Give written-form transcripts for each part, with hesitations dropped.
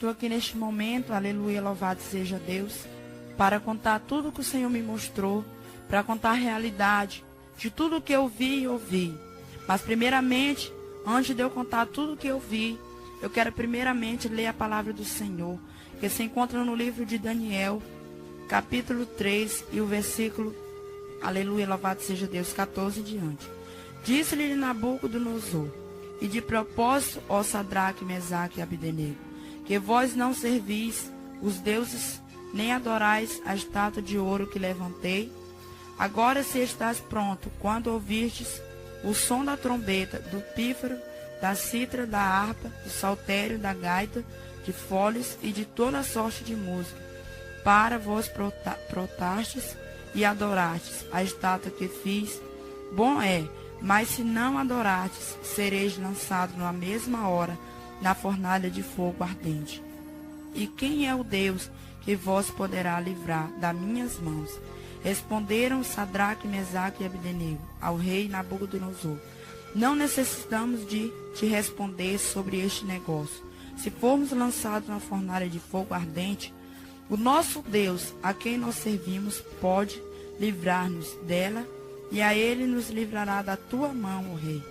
estou aqui neste momento, aleluia, louvado seja Deus, para contar tudo que o Senhor me mostrou, para contar a realidade de tudo que eu vi e ouvi. Mas primeiramente, antes de eu contar tudo que eu vi, eu quero primeiramente ler a palavra do Senhor, que se encontra no livro de Daniel, capítulo 3 e o versículo, aleluia, louvado seja Deus, 14 em diante. Disse-lhe Nabucodonosor: e de propósito, ó Sadraque, Mesaque e Abdenego, que vós não servis os deuses, nem adorais a estátua de ouro que levantei. Agora, se estás pronto, quando ouvistes o som da trombeta, do pífaro, da cítara, da harpa, do saltério, da gaita, de foles e de toda sorte de música, para vós protastes e adorastes a estátua que fiz, bom é, mas se não adorastes, sereis lançado na mesma hora na fornalha de fogo ardente. E quem é o Deus que vós poderá livrar das minhas mãos? Responderam Sadraque, Mesaque e Abdenego ao rei Nabucodonosor: não necessitamos de te responder sobre este negócio. Se formos lançados na fornalha de fogo ardente, o nosso Deus, a quem nós servimos, pode livrar-nos dela, e a ele nos livrará da tua mão, ó rei.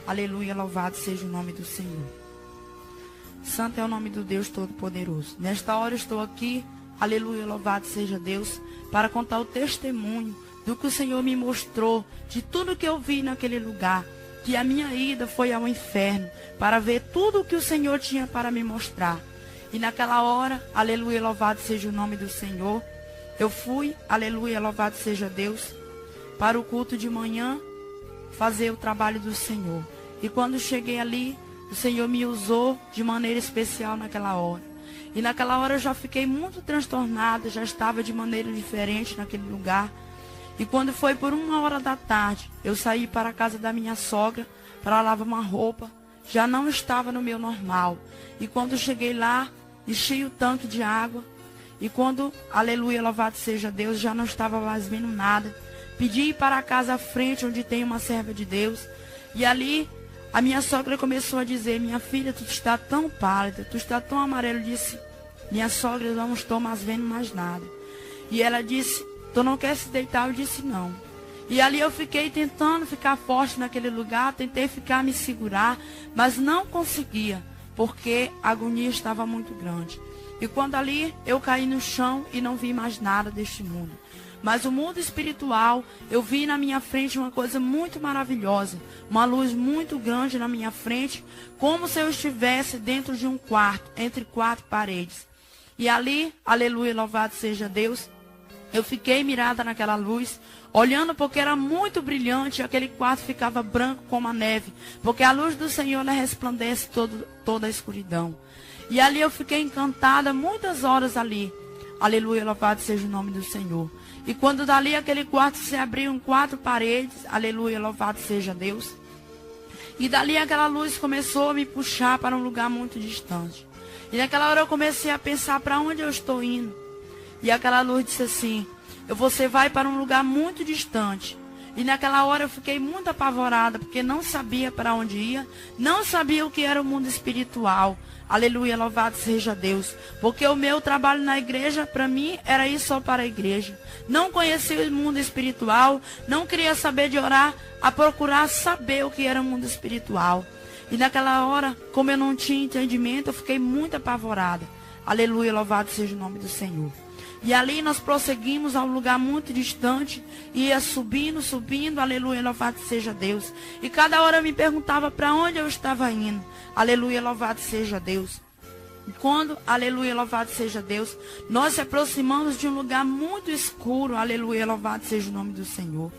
Aleluia, louvado seja o nome do Senhor. Santo é o nome do Deus Todo-Poderoso. Nesta hora eu estou aqui, aleluia, louvado seja Deus, para contar o testemunho do que o Senhor me mostrou, de tudo que eu vi naquele lugar, que a minha ida foi ao inferno, para ver tudo o que o Senhor tinha para me mostrar. E naquela hora, aleluia, louvado seja o nome do Senhor, eu fui, aleluia, louvado seja Deus, para o culto de manhã, fazer o trabalho do Senhor. E quando cheguei ali, o Senhor me usou de maneira especial naquela hora. E naquela hora eu já fiquei muito transtornada, já estava de maneira diferente naquele lugar. E quando foi por 1h da tarde, eu saí para a casa da minha sogra para lavar uma roupa. Já não estava no meu normal. E quando cheguei lá, enchi o tanque de água. E quando, aleluia, louvado seja Deus, já não estava mais vendo nada. Pedi ir para a casa à frente, onde tem uma serva de Deus. E ali, a minha sogra começou a dizer: minha filha, tu está tão pálida, tu está tão amarelo. Eu disse: minha sogra, eu não estou mais vendo mais nada. E ela disse: tu não quer se deitar? Eu disse: não. E ali eu fiquei tentando ficar forte naquele lugar, tentei ficar, me segurar, mas não conseguia, porque a agonia estava muito grande. E quando ali eu caí no chão e não vi mais nada deste mundo. Mas o mundo espiritual, eu vi na minha frente uma coisa muito maravilhosa, uma luz muito grande na minha frente, como se eu estivesse dentro de um quarto, entre 4 paredes. E ali, aleluia, louvado seja Deus, eu fiquei mirada naquela luz, olhando porque era muito brilhante, e aquele quarto ficava branco como a neve, porque a luz do Senhor, ela resplandece toda a escuridão. E ali eu fiquei encantada muitas horas ali. Aleluia, louvado seja o nome do Senhor. E quando dali aquele quarto se abriu em 4 paredes, aleluia, louvado seja Deus. E dali aquela luz começou a me puxar para um lugar muito distante. E naquela hora eu comecei a pensar para onde eu estou indo. E aquela luz disse assim: você vai para um lugar muito distante. E naquela hora eu fiquei muito apavorada, porque não sabia para onde ia, não sabia o que era o mundo espiritual. Aleluia, louvado seja Deus. Porque o meu trabalho na igreja, para mim, era ir só para a igreja. Não conhecia o mundo espiritual, não queria saber de orar, a procurar saber o que era o mundo espiritual. E naquela hora, como eu não tinha entendimento, eu fiquei muito apavorada. Aleluia, louvado seja o nome do Senhor. E ali nós prosseguimos a um lugar muito distante, e ia subindo, subindo, aleluia, louvado seja Deus. E cada hora eu me perguntava para onde eu estava indo. Aleluia, louvado seja Deus. E quando, aleluia, louvado seja Deus, nós se aproximamos de um lugar muito escuro, aleluia, louvado seja o nome do Senhor.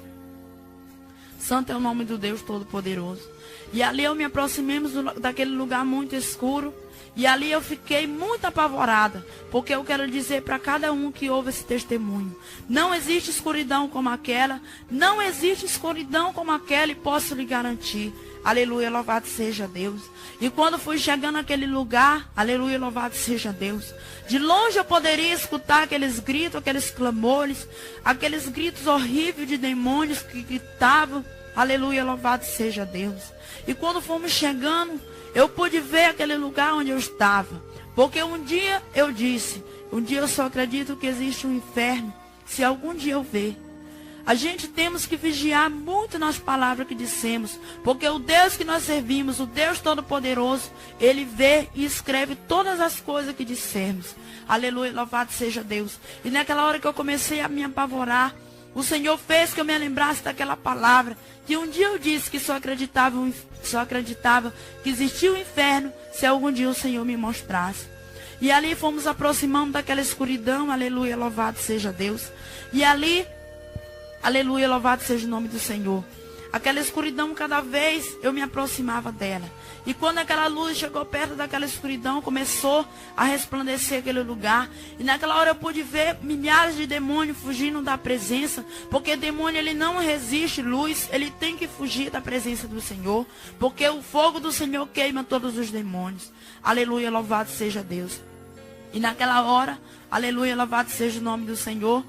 Santo é o nome do Deus Todo-Poderoso. E ali eu me aproximemos daquele lugar muito escuro. E ali eu fiquei muito apavorada, porque eu quero dizer para cada um que ouve esse testemunho: não existe escuridão como aquela, não existe escuridão como aquela, e posso lhe garantir. Aleluia, louvado seja Deus. E quando fui chegando naquele lugar, aleluia, louvado seja Deus, de longe eu poderia escutar aqueles gritos, aqueles clamores, aqueles gritos horríveis de demônios que gritavam. Aleluia, louvado seja Deus. E quando fomos chegando, eu pude ver aquele lugar onde eu estava. Porque um dia eu disse, um dia eu só acredito que existe um inferno, se algum dia eu ver. A gente temos que vigiar muito nas palavras que dissemos, porque o Deus que nós servimos, o Deus Todo-Poderoso, Ele vê e escreve todas as coisas que dissemos. Aleluia, louvado seja Deus. E naquela hora que eu comecei a me apavorar, o Senhor fez que eu me lembrasse daquela palavra, que um dia eu disse que só acreditava que existia o inferno, se algum dia o Senhor me mostrasse. E ali fomos aproximando daquela escuridão, aleluia, louvado seja Deus. E ali, aleluia, louvado seja o nome do Senhor. Aquela escuridão, cada vez eu me aproximava dela. E quando aquela luz chegou perto daquela escuridão, começou a resplandecer aquele lugar. E naquela hora eu pude ver milhares de demônios fugindo da presença. Porque demônio, ele não resiste luz, ele tem que fugir da presença do Senhor. Porque o fogo do Senhor queima todos os demônios. Aleluia, louvado seja Deus. E naquela hora, aleluia, louvado seja o nome do Senhor.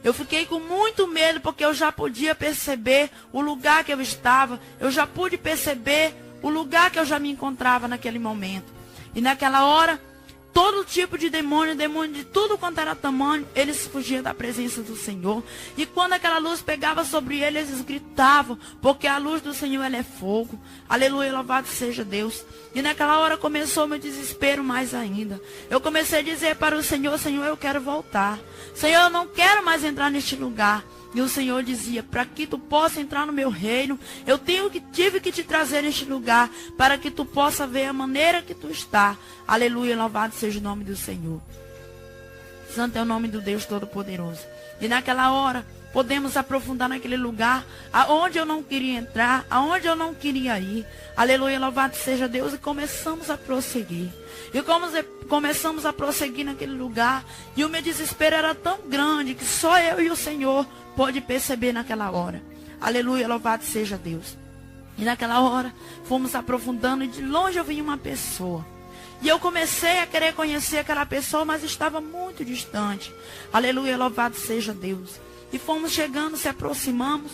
Eu fiquei com muito medo, porque eu já podia perceber o lugar que eu estava. Eu já pude perceber o lugar que eu já me encontrava naquele momento. E naquela hora, todo tipo de demônio de tudo quanto era tamanho, eles fugiam da presença do Senhor. E quando aquela luz pegava sobre eles, eles gritavam, porque a luz do Senhor, ela é fogo. Aleluia, louvado seja Deus. E naquela hora começou meu desespero mais ainda. Eu comecei a dizer para o Senhor, Senhor, eu quero voltar. Senhor, eu não quero mais entrar neste lugar. E o Senhor dizia, para que tu possa entrar no meu reino, eu tive que te trazer neste lugar, para que tu possa ver a maneira que tu está. Aleluia, louvado seja o nome do Senhor. Santo é o nome do Deus Todo-Poderoso. E naquela hora, podemos aprofundar naquele lugar, aonde eu não queria entrar, aonde eu não queria ir. Aleluia, louvado seja Deus. E começamos a prosseguir. E começamos a prosseguir naquele lugar. E o meu desespero era tão grande, que só eu e o Senhor pôde perceber naquela hora. Aleluia, louvado seja Deus. E naquela hora, fomos aprofundando, e de longe eu vi uma pessoa. E eu comecei a querer conhecer aquela pessoa, mas estava muito distante. Aleluia, louvado seja Deus. E fomos chegando, se aproximamos,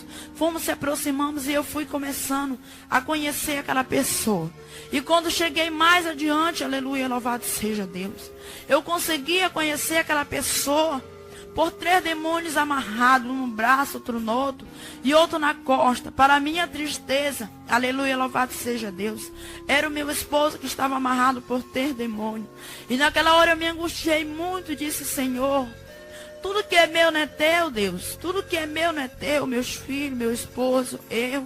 e eu fui começando a conhecer aquela pessoa. E quando cheguei mais adiante, aleluia, louvado seja Deus, eu conseguia conhecer aquela pessoa por 3 demônios amarrados, um no braço, outro no outro, e outro na costa. Para minha tristeza, aleluia, louvado seja Deus, era o meu esposo que estava amarrado por 3 demônios. E naquela hora eu me angustiei muito, disse, Senhor, tudo que é meu não é teu, Deus. Tudo que é meu não é teu, meus filhos, meu esposo, eu.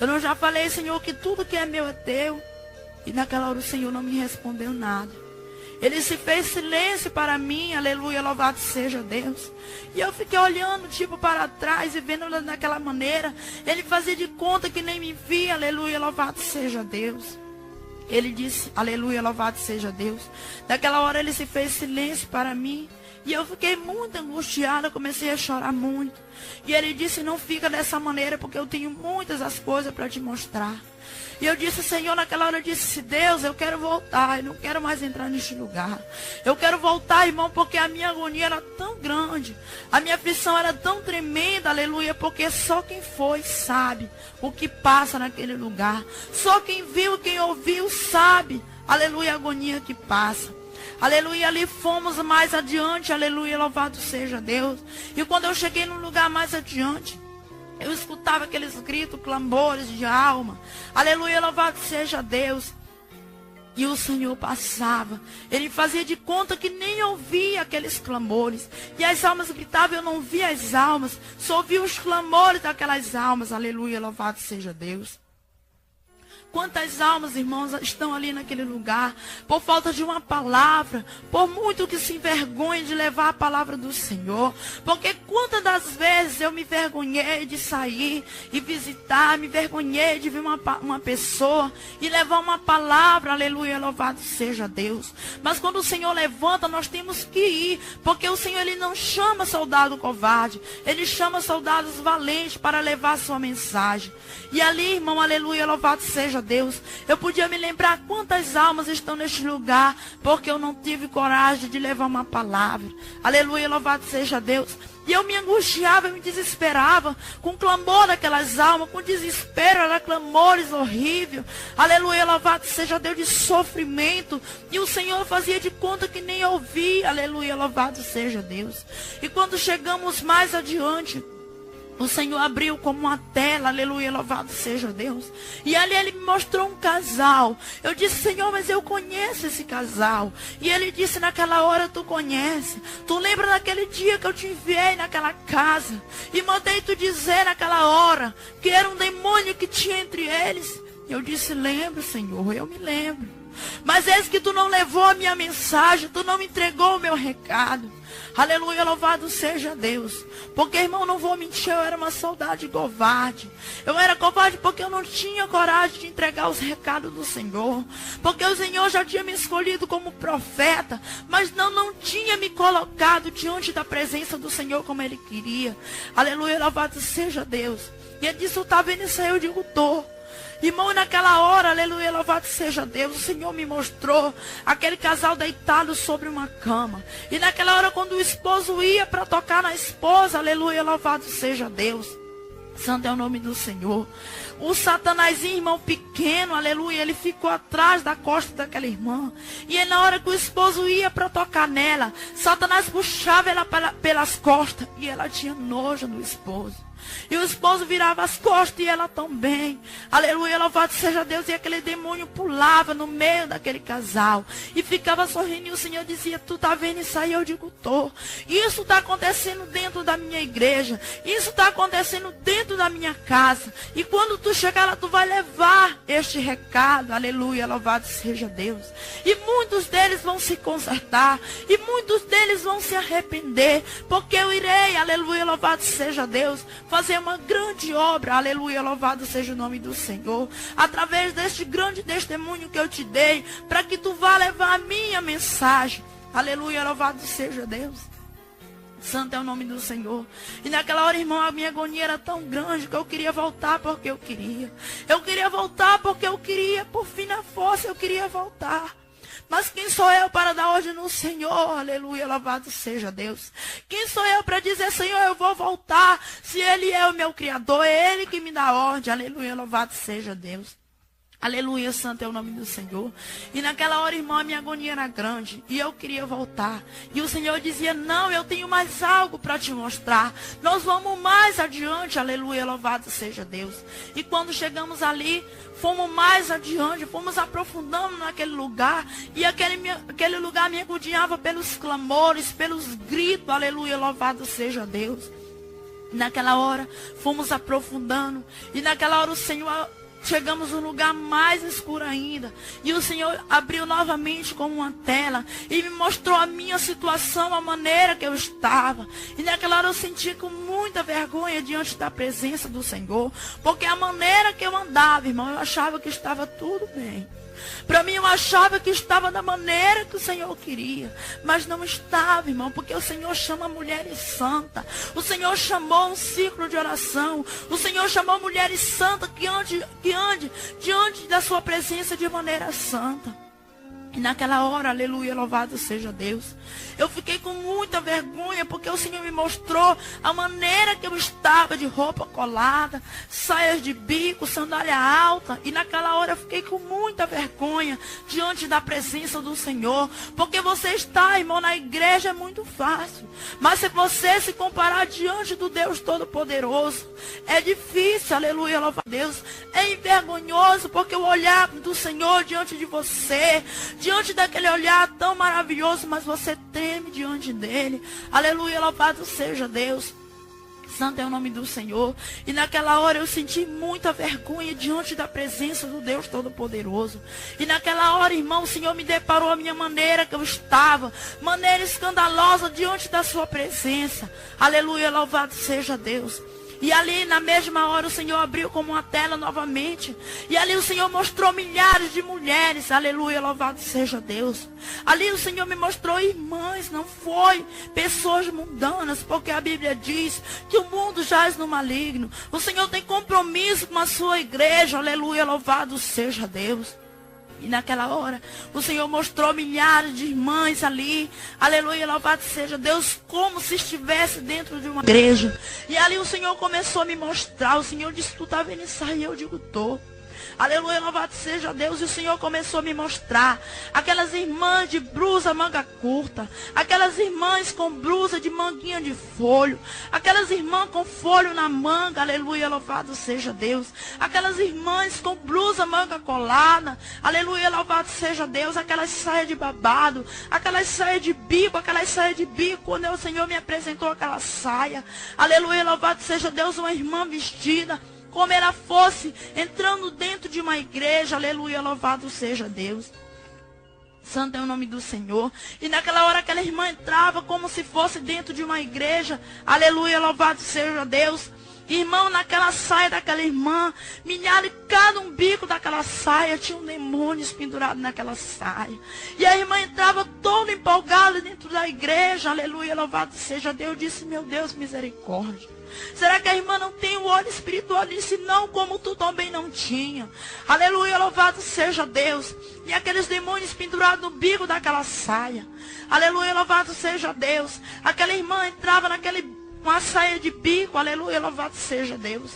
Eu não já falei, Senhor, que tudo que é meu é teu. E naquela hora o Senhor não me respondeu nada. Ele se fez silêncio para mim, aleluia, louvado seja Deus. E eu fiquei olhando, tipo, para trás e vendo daquela maneira. Ele fazia de conta que nem me via, aleluia, louvado seja Deus. Ele disse, aleluia, louvado seja Deus. Naquela hora ele se fez silêncio para mim. E eu fiquei muito angustiada, comecei a chorar muito. E ele disse, não fica dessa maneira, porque eu tenho muitas as coisas para te mostrar. E eu disse, Senhor, naquela hora eu disse, Deus, eu quero voltar, eu não quero mais entrar neste lugar. Eu quero voltar, irmão, porque a minha agonia era tão grande, a minha aflição era tão tremenda, aleluia, porque só quem foi sabe o que passa naquele lugar. Só quem viu, quem ouviu, sabe, aleluia, a agonia que passa. Aleluia, ali fomos mais adiante, aleluia, louvado seja Deus. E quando eu cheguei num lugar mais adiante, eu escutava aqueles gritos, clamores de alma. Aleluia, louvado seja Deus. E o Senhor passava. Ele fazia de conta que nem ouvia aqueles clamores. E as almas gritavam, eu não via as almas. Só ouvia os clamores daquelas almas. Aleluia, louvado seja Deus. Quantas almas, irmãos, estão ali naquele lugar, por falta de uma palavra, por muito que se envergonhem de levar a palavra do Senhor. Porque quantas das vezes eu me envergonhei de sair e visitar, me envergonhei de ver uma pessoa e levar uma palavra, aleluia, louvado seja Deus. Mas quando o Senhor levanta, nós temos que ir, porque o Senhor, Ele não chama soldado covarde, Ele chama soldados valentes para levar a sua mensagem. E ali, irmão, aleluia, louvado seja Deus. Eu podia me lembrar quantas almas estão neste lugar, porque eu não tive coragem de levar uma palavra. Aleluia, louvado seja Deus. E eu me angustiava, eu me desesperava com o clamor daquelas almas, com desespero, era clamores horríveis. Aleluia, louvado seja Deus, de sofrimento. E o Senhor fazia de conta que nem ouvia. Aleluia, louvado seja Deus. E quando chegamos mais adiante, o Senhor abriu como uma tela, aleluia, louvado seja Deus. E ali Ele me mostrou um casal. Eu disse, Senhor, mas eu conheço esse casal. E Ele disse, naquela hora tu conhece. Tu lembra daquele dia que eu te enviei naquela casa e mandei tu dizer naquela hora que era um demônio que tinha entre eles? Eu disse, lembro, Senhor, eu me lembro. Mas eis que tu não levou a minha mensagem, tu não me entregou o meu recado. Aleluia, louvado seja Deus. Porque, irmão, não vou mentir, eu era uma saudade covarde. Eu era covarde porque eu não tinha coragem de entregar os recados do Senhor. Porque o Senhor já tinha me escolhido como profeta, mas não tinha me colocado diante da presença do Senhor como Ele queria. Aleluia, louvado seja Deus. E Ele disse, tu tá vendo isso aí? Eu digo, tô. Irmão, naquela hora, aleluia, louvado seja Deus, o Senhor me mostrou aquele casal deitado sobre uma cama. E naquela hora, quando o esposo ia para tocar na esposa, aleluia, louvado seja Deus. Santo é o nome do Senhor. O Satanazinho, irmão pequeno, aleluia, ele ficou atrás da costa daquela irmã. E aí, na hora que o esposo ia para tocar nela, Satanás puxava ela pelas costas. E ela tinha nojo do esposo. E o esposo virava as costas e ela também. Aleluia, louvado seja Deus. E aquele demônio pulava no meio daquele casal e ficava sorrindo. E o Senhor dizia, tu tá vendo isso aí? Eu digo, tô. Isso tá acontecendo dentro da minha igreja. Isso tá acontecendo dentro da minha casa. E quando tu chegar lá, tu vai levar este recado. Aleluia, louvado seja Deus. E muitos deles vão se consertar. E muitos deles vão se arrepender. Porque eu irei, aleluia, louvado seja Deus, fazer uma grande obra, aleluia, louvado seja o nome do Senhor, através deste grande testemunho que eu te dei, para que tu vá levar a minha mensagem, aleluia, louvado seja Deus. Santo é o nome do Senhor. E naquela hora, irmão, a minha agonia era tão grande que eu queria voltar porque eu queria. Eu queria voltar porque eu queria, por fim na força, eu queria voltar. Mas quem sou eu para dar ordem no Senhor? Aleluia, louvado seja Deus. Quem sou eu para dizer, Senhor, eu vou voltar, se Ele é o meu Criador, é Ele que me dá ordem. Aleluia, louvado seja Deus. Aleluia, santo é o nome do Senhor. E naquela hora, irmão, a minha agonia era grande. E eu queria voltar. E o Senhor dizia, não, eu tenho mais algo para te mostrar. Nós vamos mais adiante. Aleluia, louvado seja Deus. E quando chegamos ali, fomos mais adiante, fomos aprofundando naquele lugar. E aquele lugar me agoniava pelos clamores, pelos gritos. Aleluia, louvado seja Deus. E naquela hora, fomos aprofundando. E naquela hora o Senhor... Chegamos num lugar mais escuro ainda. E o Senhor abriu novamente como uma tela. E me mostrou a minha situação, a maneira que eu estava. E naquela hora eu senti com muita vergonha diante da presença do Senhor. Porque a maneira que eu andava, irmão, eu achava que estava tudo bem. Para mim eu achava que estava da maneira que o Senhor queria. Mas não estava, irmão, porque o Senhor chama mulheres santas. O Senhor chamou um ciclo de oração. O Senhor chamou mulheres santas que ande diante da sua presença de maneira santa. E naquela hora, aleluia, louvado seja Deus, eu fiquei com muita vergonha, porque o Senhor me mostrou a maneira que eu estava, de roupa colada, saias de bico, sandália alta. E naquela hora eu fiquei com muita vergonha diante da presença do Senhor. Porque você está, irmão, na igreja é muito fácil. Mas se você se comparar diante do Deus Todo-Poderoso, é difícil, aleluia, louvado Deus. É envergonhoso, porque o olhar do Senhor diante de você, diante daquele olhar tão maravilhoso, mas você treme diante dele. Aleluia, louvado seja Deus. Santo é o nome do Senhor. E naquela hora eu senti muita vergonha diante da presença do Deus Todo-Poderoso. E naquela hora, irmão, o Senhor me deparou a minha maneira que eu estava, maneira escandalosa diante da sua presença. Aleluia, louvado seja Deus. E ali na mesma hora o Senhor abriu como uma tela novamente. E ali o Senhor mostrou milhares de mulheres. Aleluia, louvado seja Deus. Ali o Senhor me mostrou irmãs, não foi pessoas mundanas. Porque a Bíblia diz que o mundo jaz no maligno. O Senhor tem compromisso com a sua igreja. Aleluia, louvado seja Deus. E naquela hora, o Senhor mostrou milhares de irmãs ali. Aleluia, louvado seja Deus, como se estivesse dentro de uma igreja. E ali o Senhor começou a me mostrar. O Senhor disse, tu tá vendo isso aí? Eu digo, tô. Aleluia, louvado seja Deus. E o Senhor começou a me mostrar aquelas irmãs de blusa manga curta, aquelas irmãs com blusa de manguinha de folho, aquelas irmãs com folho na manga, aleluia, louvado seja Deus. Aquelas irmãs com blusa manga colada, aleluia, louvado seja Deus. Aquelas saias de babado, aquelas saias de bico, quando o Senhor me apresentou aquela saia, aleluia, louvado seja Deus, uma irmã vestida como ela fosse entrando dentro de uma igreja, aleluia, louvado seja Deus. Santo é o nome do Senhor. E naquela hora aquela irmã entrava como se fosse dentro de uma igreja, aleluia, louvado seja Deus. Irmão, naquela saia daquela irmã, milhares, cada um bico daquela saia, tinha um demônio pendurado naquela saia. E a irmã entrava toda empolgada dentro da igreja, aleluia, louvado seja Deus. Eu disse, meu Deus, misericórdia. Será que a irmã não tem o olho espiritual? Eu disse, não, como tu também não tinha. Aleluia, louvado seja Deus. E aqueles demônios pendurados no bico daquela saia. Aleluia, louvado seja Deus. Aquela irmã entrava uma saia de bico, aleluia, louvado seja Deus.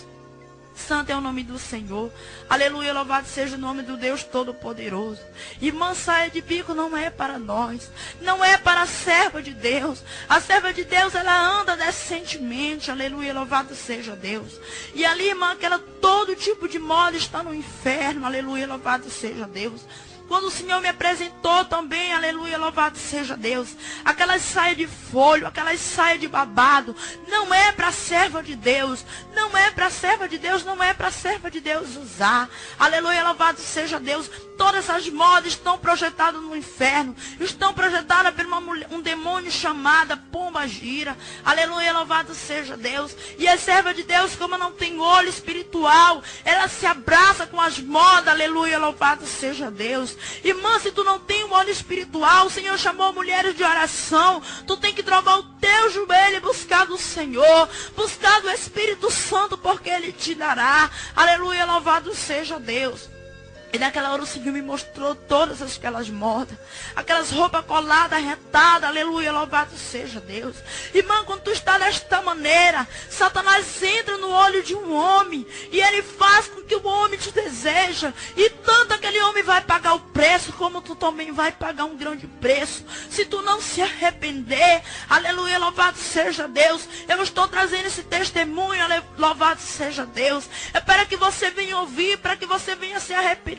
Santo é o nome do Senhor. Aleluia, louvado seja o nome do Deus Todo-Poderoso. Irmã, saia de bico não é para nós. Não é para a serva de Deus. A serva de Deus, ela anda decentemente. Aleluia, louvado seja Deus. E ali, irmã, todo tipo de moda está no inferno. Aleluia, louvado seja Deus. Quando o Senhor me apresentou também, aleluia, louvado seja Deus, aquelas saias de folho, aquelas saias de babado, não é para a serva de Deus, não é para a serva de Deus, não é para a serva de Deus usar, aleluia, louvado seja Deus. Todas essas modas estão projetadas no inferno, estão projetadas por um demônio chamado pomba gira, aleluia, louvado seja Deus. E a serva de Deus, como não tem olho espiritual, ela se abraça com as modas, aleluia, louvado seja Deus. Irmã, se tu não tem um olho espiritual, o Senhor chamou mulheres de oração, tu tem que drogar o teu joelho e buscar do Senhor, buscar do Espírito Santo, porque Ele te dará, aleluia, louvado seja Deus. E naquela hora o Senhor me mostrou todas aquelas modas, aquelas roupas coladas, retadas, aleluia, louvado seja Deus. Irmã, quando tu está desta maneira, Satanás entra no olho de um homem, e ele faz com que o homem te deseja, e tanto aquele homem vai pagar o preço, como tu também vai pagar um grande preço, se tu não se arrepender, aleluia, louvado seja Deus. Eu estou trazendo esse testemunho, louvado seja Deus, é para que você venha ouvir, para que você venha se arrepender,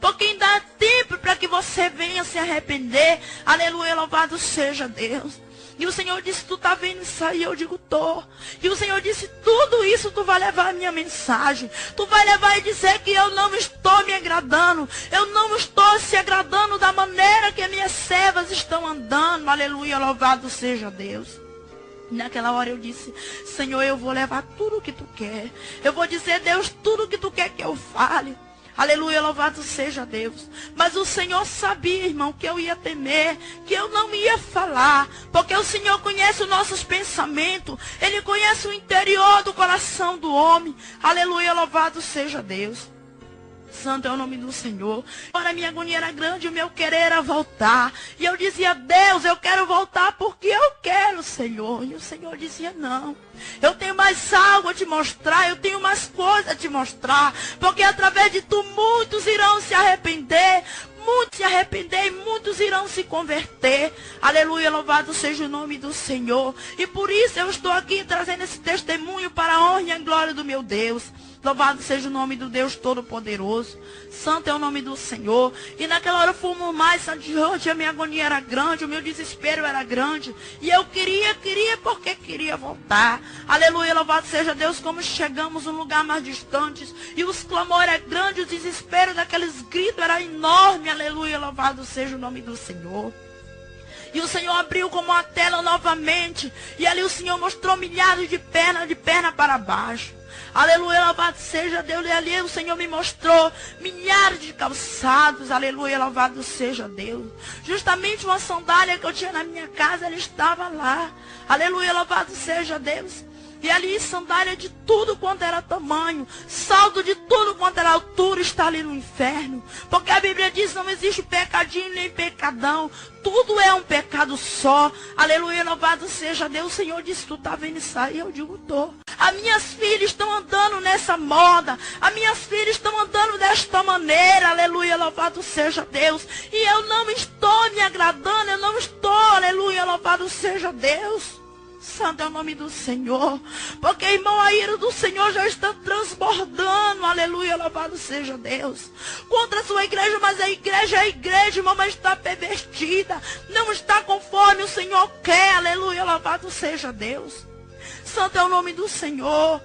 porque ainda há tempo para que você venha se arrepender, aleluia, louvado seja Deus. E o Senhor disse, tu tá vendo isso aí? Eu digo, tô. E o Senhor disse, tudo isso tu vai levar a minha mensagem, tu vai levar e dizer que eu não estou me agradando, eu não estou se agradando da maneira que as minhas servas estão andando, aleluia, louvado seja Deus. Naquela hora eu disse, Senhor, eu vou levar tudo o que tu quer, eu vou dizer, Deus, tudo o que tu quer que eu fale. Aleluia, louvado seja Deus. Mas o Senhor sabia, irmão, que eu ia temer, que eu não ia falar, porque o Senhor conhece os nossos pensamentos, Ele conhece o interior do coração do homem. Aleluia, louvado seja Deus. Santo é o nome do Senhor. Agora a minha agonia era grande, o meu querer era voltar. E eu dizia, Deus, eu quero voltar porque eu quero, Senhor. E o Senhor dizia, não. Eu tenho mais algo a te mostrar, eu tenho mais coisas a te mostrar. Porque através de tu muitos irão se arrepender. Muitos se arrepender e muitos irão se converter. Aleluia, louvado seja o nome do Senhor. E por isso eu estou aqui trazendo esse testemunho para a honra e a glória do meu Deus. Louvado seja o nome do Deus Todo-Poderoso. Santo é o nome do Senhor. E naquela hora fomos mais adiante. A minha agonia era grande. O meu desespero era grande. E eu queria porque queria voltar. Aleluia, louvado seja Deus. Como chegamos a um lugar mais distante. E os clamores eram grandes. O desespero daqueles gritos era enorme. Aleluia, louvado seja o nome do Senhor. E o Senhor abriu como uma tela novamente. E ali o Senhor mostrou milhares de perna para baixo. Aleluia, louvado seja Deus. E ali o Senhor me mostrou milhares de calçados. Aleluia, louvado seja Deus. Justamente uma sandália que eu tinha na minha casa, ela estava lá. Aleluia, louvado seja Deus. E ali sandália de tudo quanto era tamanho, saldo de tudo quanto era altura, está ali no inferno. Porque a Bíblia diz, não existe pecadinho nem pecadão. Tudo é um pecado só. Aleluia, louvado seja Deus. O Senhor disse, tu está vendo isso aí? Eu digo, tô. As minhas filhas estão andando nessa moda. As minhas filhas estão andando desta maneira. Aleluia, louvado seja Deus. E eu não estou me agradando. Eu não estou, aleluia, louvado seja Deus. Santo é o nome do Senhor. Porque, irmão, a ira do Senhor já está transbordando. Aleluia, louvado seja Deus. Contra a sua igreja, mas a igreja, irmão, mas está pervertida. Não está conforme o Senhor quer. Aleluia, louvado seja Deus. Santo é o nome do Senhor.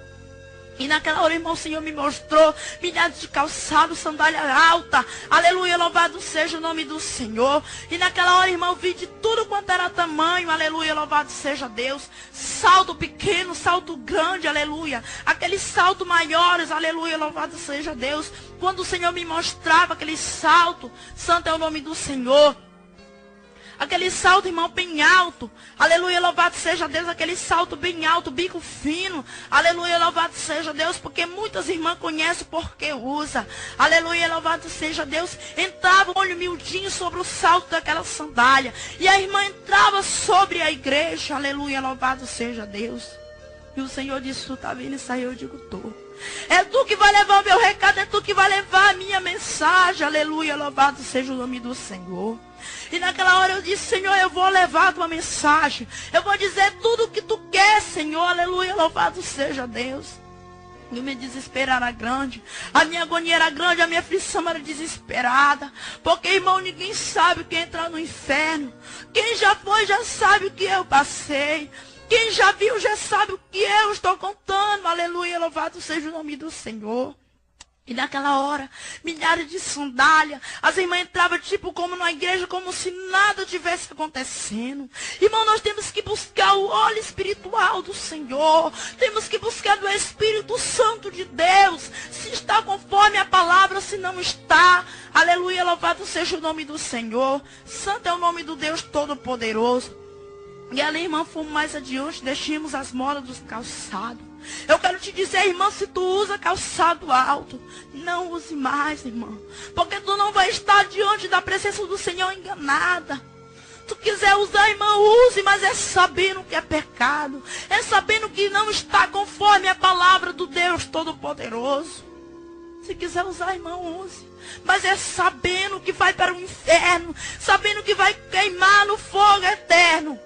E naquela hora, irmão, o Senhor me mostrou milhares de calçados, sandália alta. Aleluia, louvado seja o nome do Senhor. E naquela hora, irmão, eu vi de tudo quanto era tamanho. Aleluia, louvado seja Deus. Salto pequeno, salto grande, aleluia. Aqueles saltos maiores, aleluia, louvado seja Deus. Quando o Senhor me mostrava aquele salto, santo é o nome do Senhor. Aquele salto, irmão, bem alto. Aleluia, louvado seja Deus. Aquele salto bem alto, bico fino. Aleluia, louvado seja Deus. Porque muitas irmãs conhecem porque usa. Aleluia, louvado seja Deus. Entrava um olho miudinho sobre o salto daquela sandália. E a irmã entrava sobre a igreja. Aleluia, louvado seja Deus. E o Senhor disse, tu tá vendo isso aí? Eu digo, tô. É tu que vai levar o meu recado. É tu que vai levar a minha mensagem. Aleluia, louvado seja o nome do Senhor. E naquela hora eu disse, Senhor, eu vou levar a tua mensagem. Eu vou dizer tudo o que tu quer, Senhor. Aleluia, louvado seja Deus. E o meu desespero era grande. A minha agonia era grande, a minha aflição era desesperada. Porque, irmão, ninguém sabe o que é entrar no inferno. Quem já foi, já sabe o que eu passei. Quem já viu, já sabe o que eu estou contando. Aleluia, louvado seja o nome do Senhor. E naquela hora, milhares de sandálias, as irmãs entravam tipo como na igreja, como se nada tivesse acontecendo. Irmão, nós temos que buscar o óleo espiritual do Senhor. Temos que buscar do Espírito Santo de Deus. Se está conforme a palavra, se não está. Aleluia, louvado seja o nome do Senhor. Santo é o nome do Deus Todo-Poderoso. E ali, irmão, fomos mais adiante, deixamos as modas dos calçados. Eu quero te dizer, irmão, se tu usa calçado alto, não use mais, irmão. Porque tu não vai estar diante da presença do Senhor enganada. Tu quiser usar, irmão, use, mas é sabendo que é pecado. É sabendo que não está conforme a palavra do Deus Todo-Poderoso. Se quiser usar, irmão, use. Mas é sabendo que vai para o inferno. Sabendo que vai queimar no fogo eterno.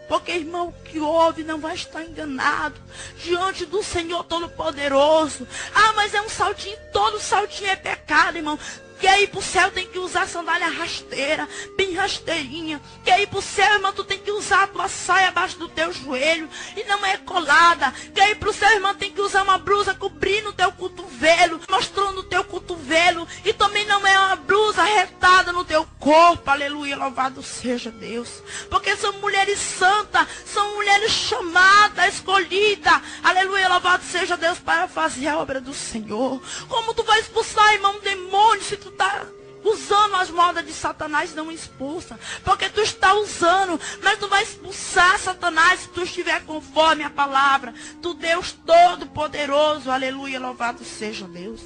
Porque, irmão, o que ouve não vai estar enganado diante do Senhor Todo-Poderoso. Ah, mas é um saltinho, todo saltinho é pecado, irmão. Quer ir para o céu, tem que usar sandália rasteira, bem rasteirinha. Quer ir para o céu, irmão, tu tem que usar a tua saia abaixo do teu joelho e não é colada. Quer ir para o céu, irmão, tem que usar uma blusa cobrindo o teu cotovelo, mostrando o teu cotovelo. E também não é uma blusa retada no teu corpo. Aleluia, louvado seja Deus. Porque são mulheres santas, são mulheres chamadas, escolhidas. Aleluia, louvado seja Deus para fazer a obra do Senhor. Como tu vai expulsar, irmão, um demônio se tu está usando as modas de Satanás? Não expulsa, porque tu está usando, mas tu vai expulsar Satanás se tu estiver conforme a palavra do Deus Todo-Poderoso. Aleluia, louvado seja Deus.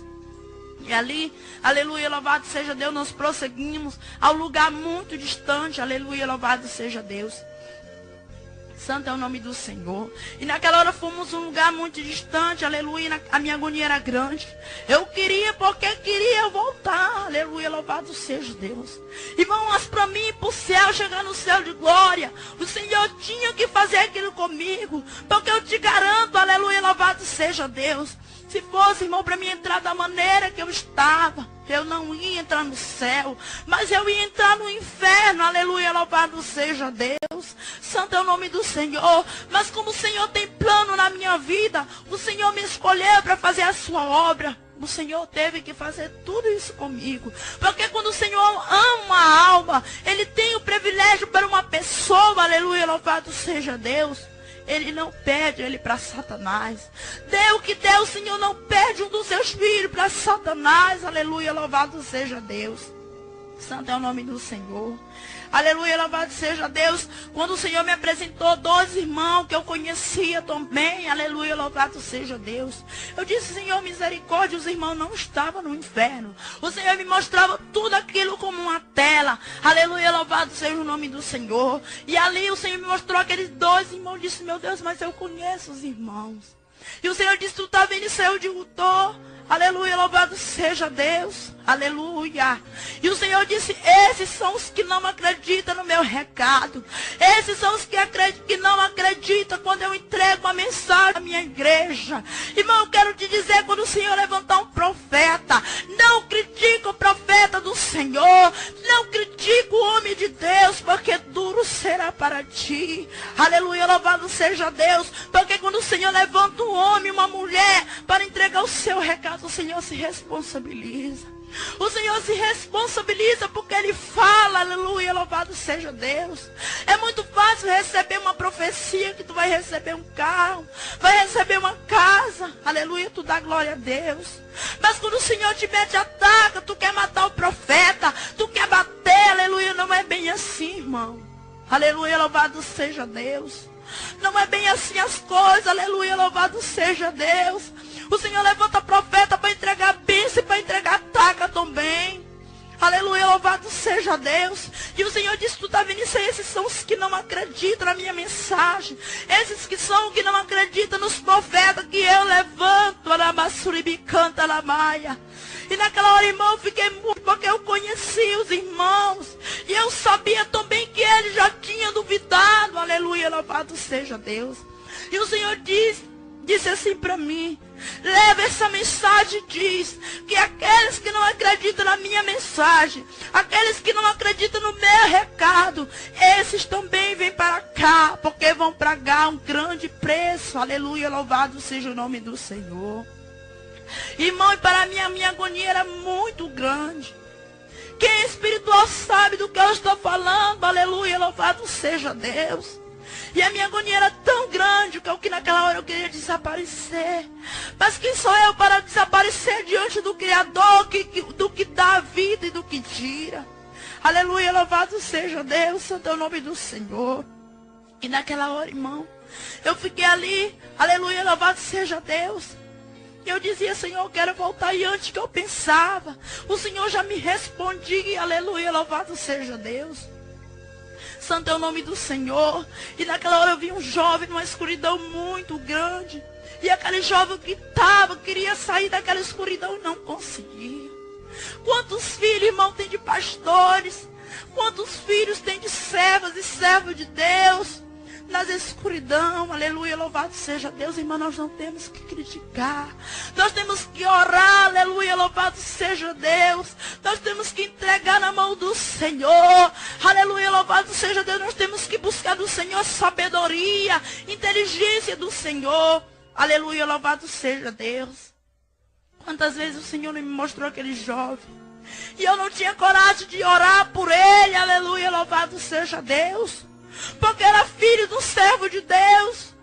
E ali, aleluia, louvado seja Deus, nós prosseguimos ao lugar muito distante. Aleluia, louvado seja Deus. Santo é o nome do Senhor. E naquela hora fomos um lugar muito distante. Aleluia, a minha agonia era grande. Eu queria, porque queria voltar. Aleluia, louvado seja Deus. Irmão, mas para mim ir para o céu, chegar no céu de glória, o Senhor tinha que fazer aquilo comigo. Porque eu te garanto, aleluia, louvado seja Deus. Se fosse, irmão, para mim entrar da maneira que eu estava, eu não ia entrar no céu, mas eu ia entrar no inferno. Aleluia, louvado seja Deus. Santo é o nome do Senhor. Mas como o Senhor tem plano na minha vida, o Senhor me escolheu para fazer a sua obra. O Senhor teve que fazer tudo isso comigo. Porque quando o Senhor ama uma alma, Ele tem o privilégio para uma pessoa. Aleluia, louvado seja Deus. Ele não perde ele para Satanás. Deu o que deu, o Senhor não perde um dos seus filhos para Satanás. Aleluia, louvado seja Deus. Santo é o nome do Senhor. Aleluia, louvado seja Deus. Quando o Senhor me apresentou 12 irmãos que eu conhecia também. Aleluia, louvado seja Deus. Eu disse, Senhor, misericórdia, os irmãos não estavam no inferno. O Senhor me mostrava tudo aquilo como uma tela. Aleluia, louvado seja o nome do Senhor. E ali o Senhor me mostrou aqueles 12 irmãos. Eu disse, meu Deus, mas eu conheço os irmãos. E o Senhor disse, tu está vendo isso? Eu digo, tô. Aleluia, louvado seja Deus. Aleluia. E o Senhor disse, esses são os que não acreditam no meu recado. Esses são os que não acreditam quando eu entrego uma mensagem à minha igreja. Irmão, eu quero te dizer, quando o Senhor levantar um profeta, não critique o profeta do Senhor. Não critique o homem de Deus, porque duro será para ti. Aleluia, louvado seja Deus. Porque quando o Senhor levanta um homem, uma mulher, para entregar o seu recado, o Senhor se responsabiliza. O Senhor se responsabiliza porque Ele fala, aleluia, louvado seja Deus. É muito fácil receber uma profecia que tu vai receber um carro, vai receber uma casa, aleluia, tu dá glória a Deus. Mas quando o Senhor te mete ataca, tu quer matar o profeta, tu quer bater, aleluia, não é bem assim, irmão. Aleluia, louvado seja Deus. Não é bem assim as coisas, aleluia, louvado seja Deus. O Senhor levanta profeta para entregar bênção e para entregar ataca também. Aleluia, louvado seja Deus. E o Senhor disse, tu está vendo isso aí? Esses são os que não acreditam na minha mensagem. Esses que são os que não acreditam nos profetas que eu levanto. Canta na maia. E naquela hora, irmão, eu fiquei muito, porque eu conheci os irmãos. E eu sabia também que eles já tinham duvidado. Aleluia, louvado seja Deus. E o Senhor disse assim para mim, leva essa mensagem e diz que aqueles que não acreditam na minha mensagem, aqueles que não acreditam no meu recado, esses também vêm para cá, porque vão pagar um grande preço. Aleluia, louvado seja o nome do Senhor. Irmão, e para mim a minha agonia era muito grande. Quem é espiritual sabe do que eu estou falando. Aleluia, louvado seja Deus. E a minha agonia era tão grande que naquela hora eu queria desaparecer. Mas quem sou eu para desaparecer diante do Criador, do que dá a vida e do que tira? Aleluia, louvado seja Deus, santo é o nome do Senhor. E naquela hora, irmão, eu fiquei ali, aleluia, louvado seja Deus. E eu dizia, Senhor, eu quero voltar. E antes que eu pensava, o Senhor já me respondia, aleluia, louvado seja Deus. Santo é o nome do Senhor. E naquela hora eu vi um jovem numa escuridão muito grande. E aquele jovem gritava, queria sair daquela escuridão e não conseguia. Quantos filhos, irmão, tem de pastores? Quantos filhos tem de servas e servos de Deus? Nas escuridão, aleluia, louvado seja Deus. Irmão, nós não temos que criticar. Nós temos que orar, aleluia, louvado seja Deus. Nós temos que entregar na mão do Senhor. Aleluia, louvado seja Deus. Nós temos que buscar do Senhor sabedoria, inteligência do Senhor. Aleluia, louvado seja Deus. Quantas vezes o Senhor me mostrou aquele jovem e eu não tinha coragem de orar por ele. Aleluia, louvado seja Deus. Porque era filho do servo de Deus.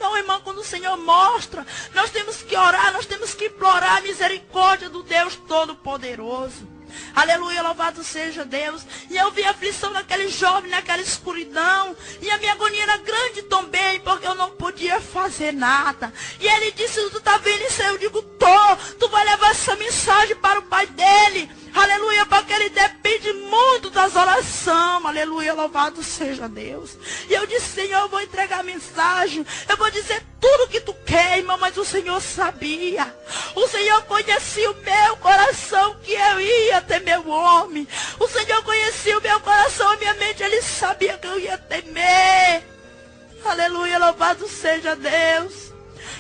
Não, irmão, quando o Senhor mostra, nós temos que orar, nós temos que implorar a misericórdia do Deus Todo-Poderoso. Aleluia, louvado seja Deus. E eu vi a aflição daquele jovem, naquela escuridão. E a minha agonia era grande também, porque eu não podia fazer nada. E ele disse, tu tá vendo isso aí? Eu digo, tô. Tu vai levar essa mensagem para o pai dele. Aleluia, porque ele depende muito das orações. Aleluia, louvado seja Deus. E eu disse, Senhor, eu vou entregar a mensagem. Eu vou dizer tudo o que tu quer, irmão. Mas o Senhor sabia. O Senhor conhecia o meu coração, que eu ia ter meu homem. O Senhor conhecia o meu coração, a minha mente. Ele sabia que eu ia temer. Aleluia, louvado seja Deus.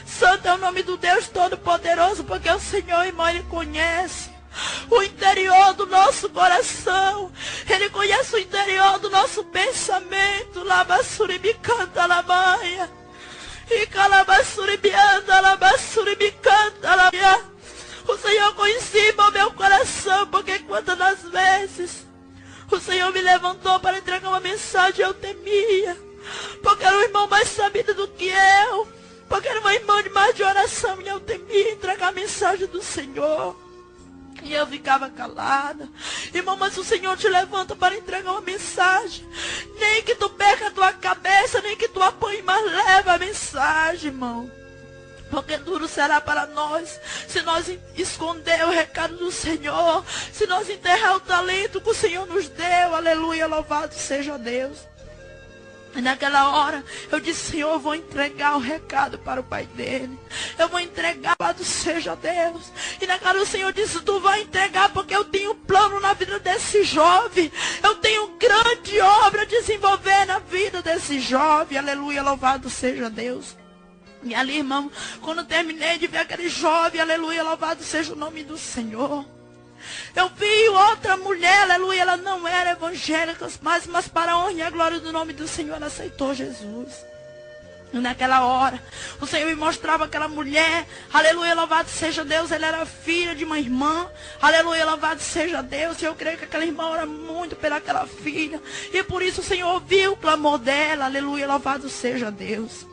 Santo é o nome do Deus Todo-Poderoso, porque o Senhor, irmão, Ele conhece o interior do nosso coração. Ele conhece o interior do nosso pensamento. Labassuribicanta labaia. E calabasuribianda labassuribicanta labaia. O Senhor conhecia o meu coração, porque quantas das vezes o Senhor me levantou para entregar uma mensagem, eu temia. Porque era um irmão mais sabido do que eu. Porque era uma irmã de mais de oração e eu temia entregar a mensagem do Senhor. E eu ficava calada. Irmão, mas o Senhor te levanta para entregar uma mensagem. Nem que tu perca a tua cabeça, nem que tu apanhe, mas leva a mensagem, irmão. Porque duro será para nós se nós esconder o recado do Senhor. Se nós enterrar o talento que o Senhor nos deu. Aleluia, louvado seja Deus. E naquela hora eu disse: Senhor, eu vou entregar o recado para o pai dele. Eu vou entregar, louvado seja Deus. E naquela hora o Senhor disse: tu vai entregar, porque eu tenho um plano na vida desse jovem. Eu tenho grande obra a desenvolver na vida desse jovem. Aleluia, louvado seja Deus. E ali, irmão, quando eu terminei de ver aquele jovem, aleluia, louvado seja o nome do Senhor. Eu vi outra mulher, aleluia, ela não era evangélica, mas para a honra e a glória do nome do Senhor, ela aceitou Jesus. E naquela hora, o Senhor me mostrava aquela mulher, aleluia, louvado seja Deus, ela era filha de uma irmã, aleluia, louvado seja Deus, e eu creio que aquela irmã ora muito pelaquela filha, e por isso o Senhor ouviu o clamor dela, aleluia, louvado seja Deus.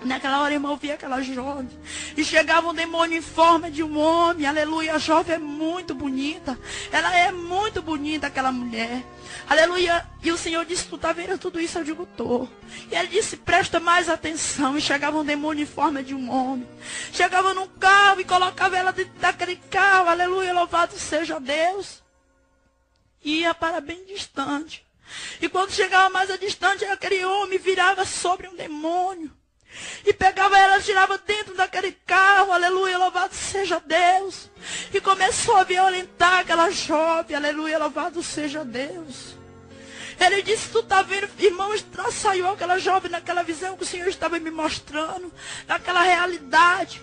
Naquela hora, irmão, eu vi aquela jovem. E chegava um demônio em forma de um homem. Aleluia, a jovem é muito bonita. Ela é muito bonita, aquela mulher. Aleluia. E o Senhor disse: tu tá vendo tudo isso? Eu digo: tô. E ele disse: presta mais atenção. E chegava um demônio em forma de um homem. Chegava num carro e colocava ela dentro daquele carro. Aleluia, louvado seja Deus. E ia para bem distante. E quando chegava mais a distante, aquele homem virava sobre um demônio. E pegava ela, tirava dentro daquele carro, aleluia, louvado seja Deus. E começou a violentar aquela jovem, aleluia, louvado seja Deus. Ele disse: tu tá vendo, irmão, estraçaiou aquela jovem naquela visão que o Senhor estava me mostrando, naquela realidade.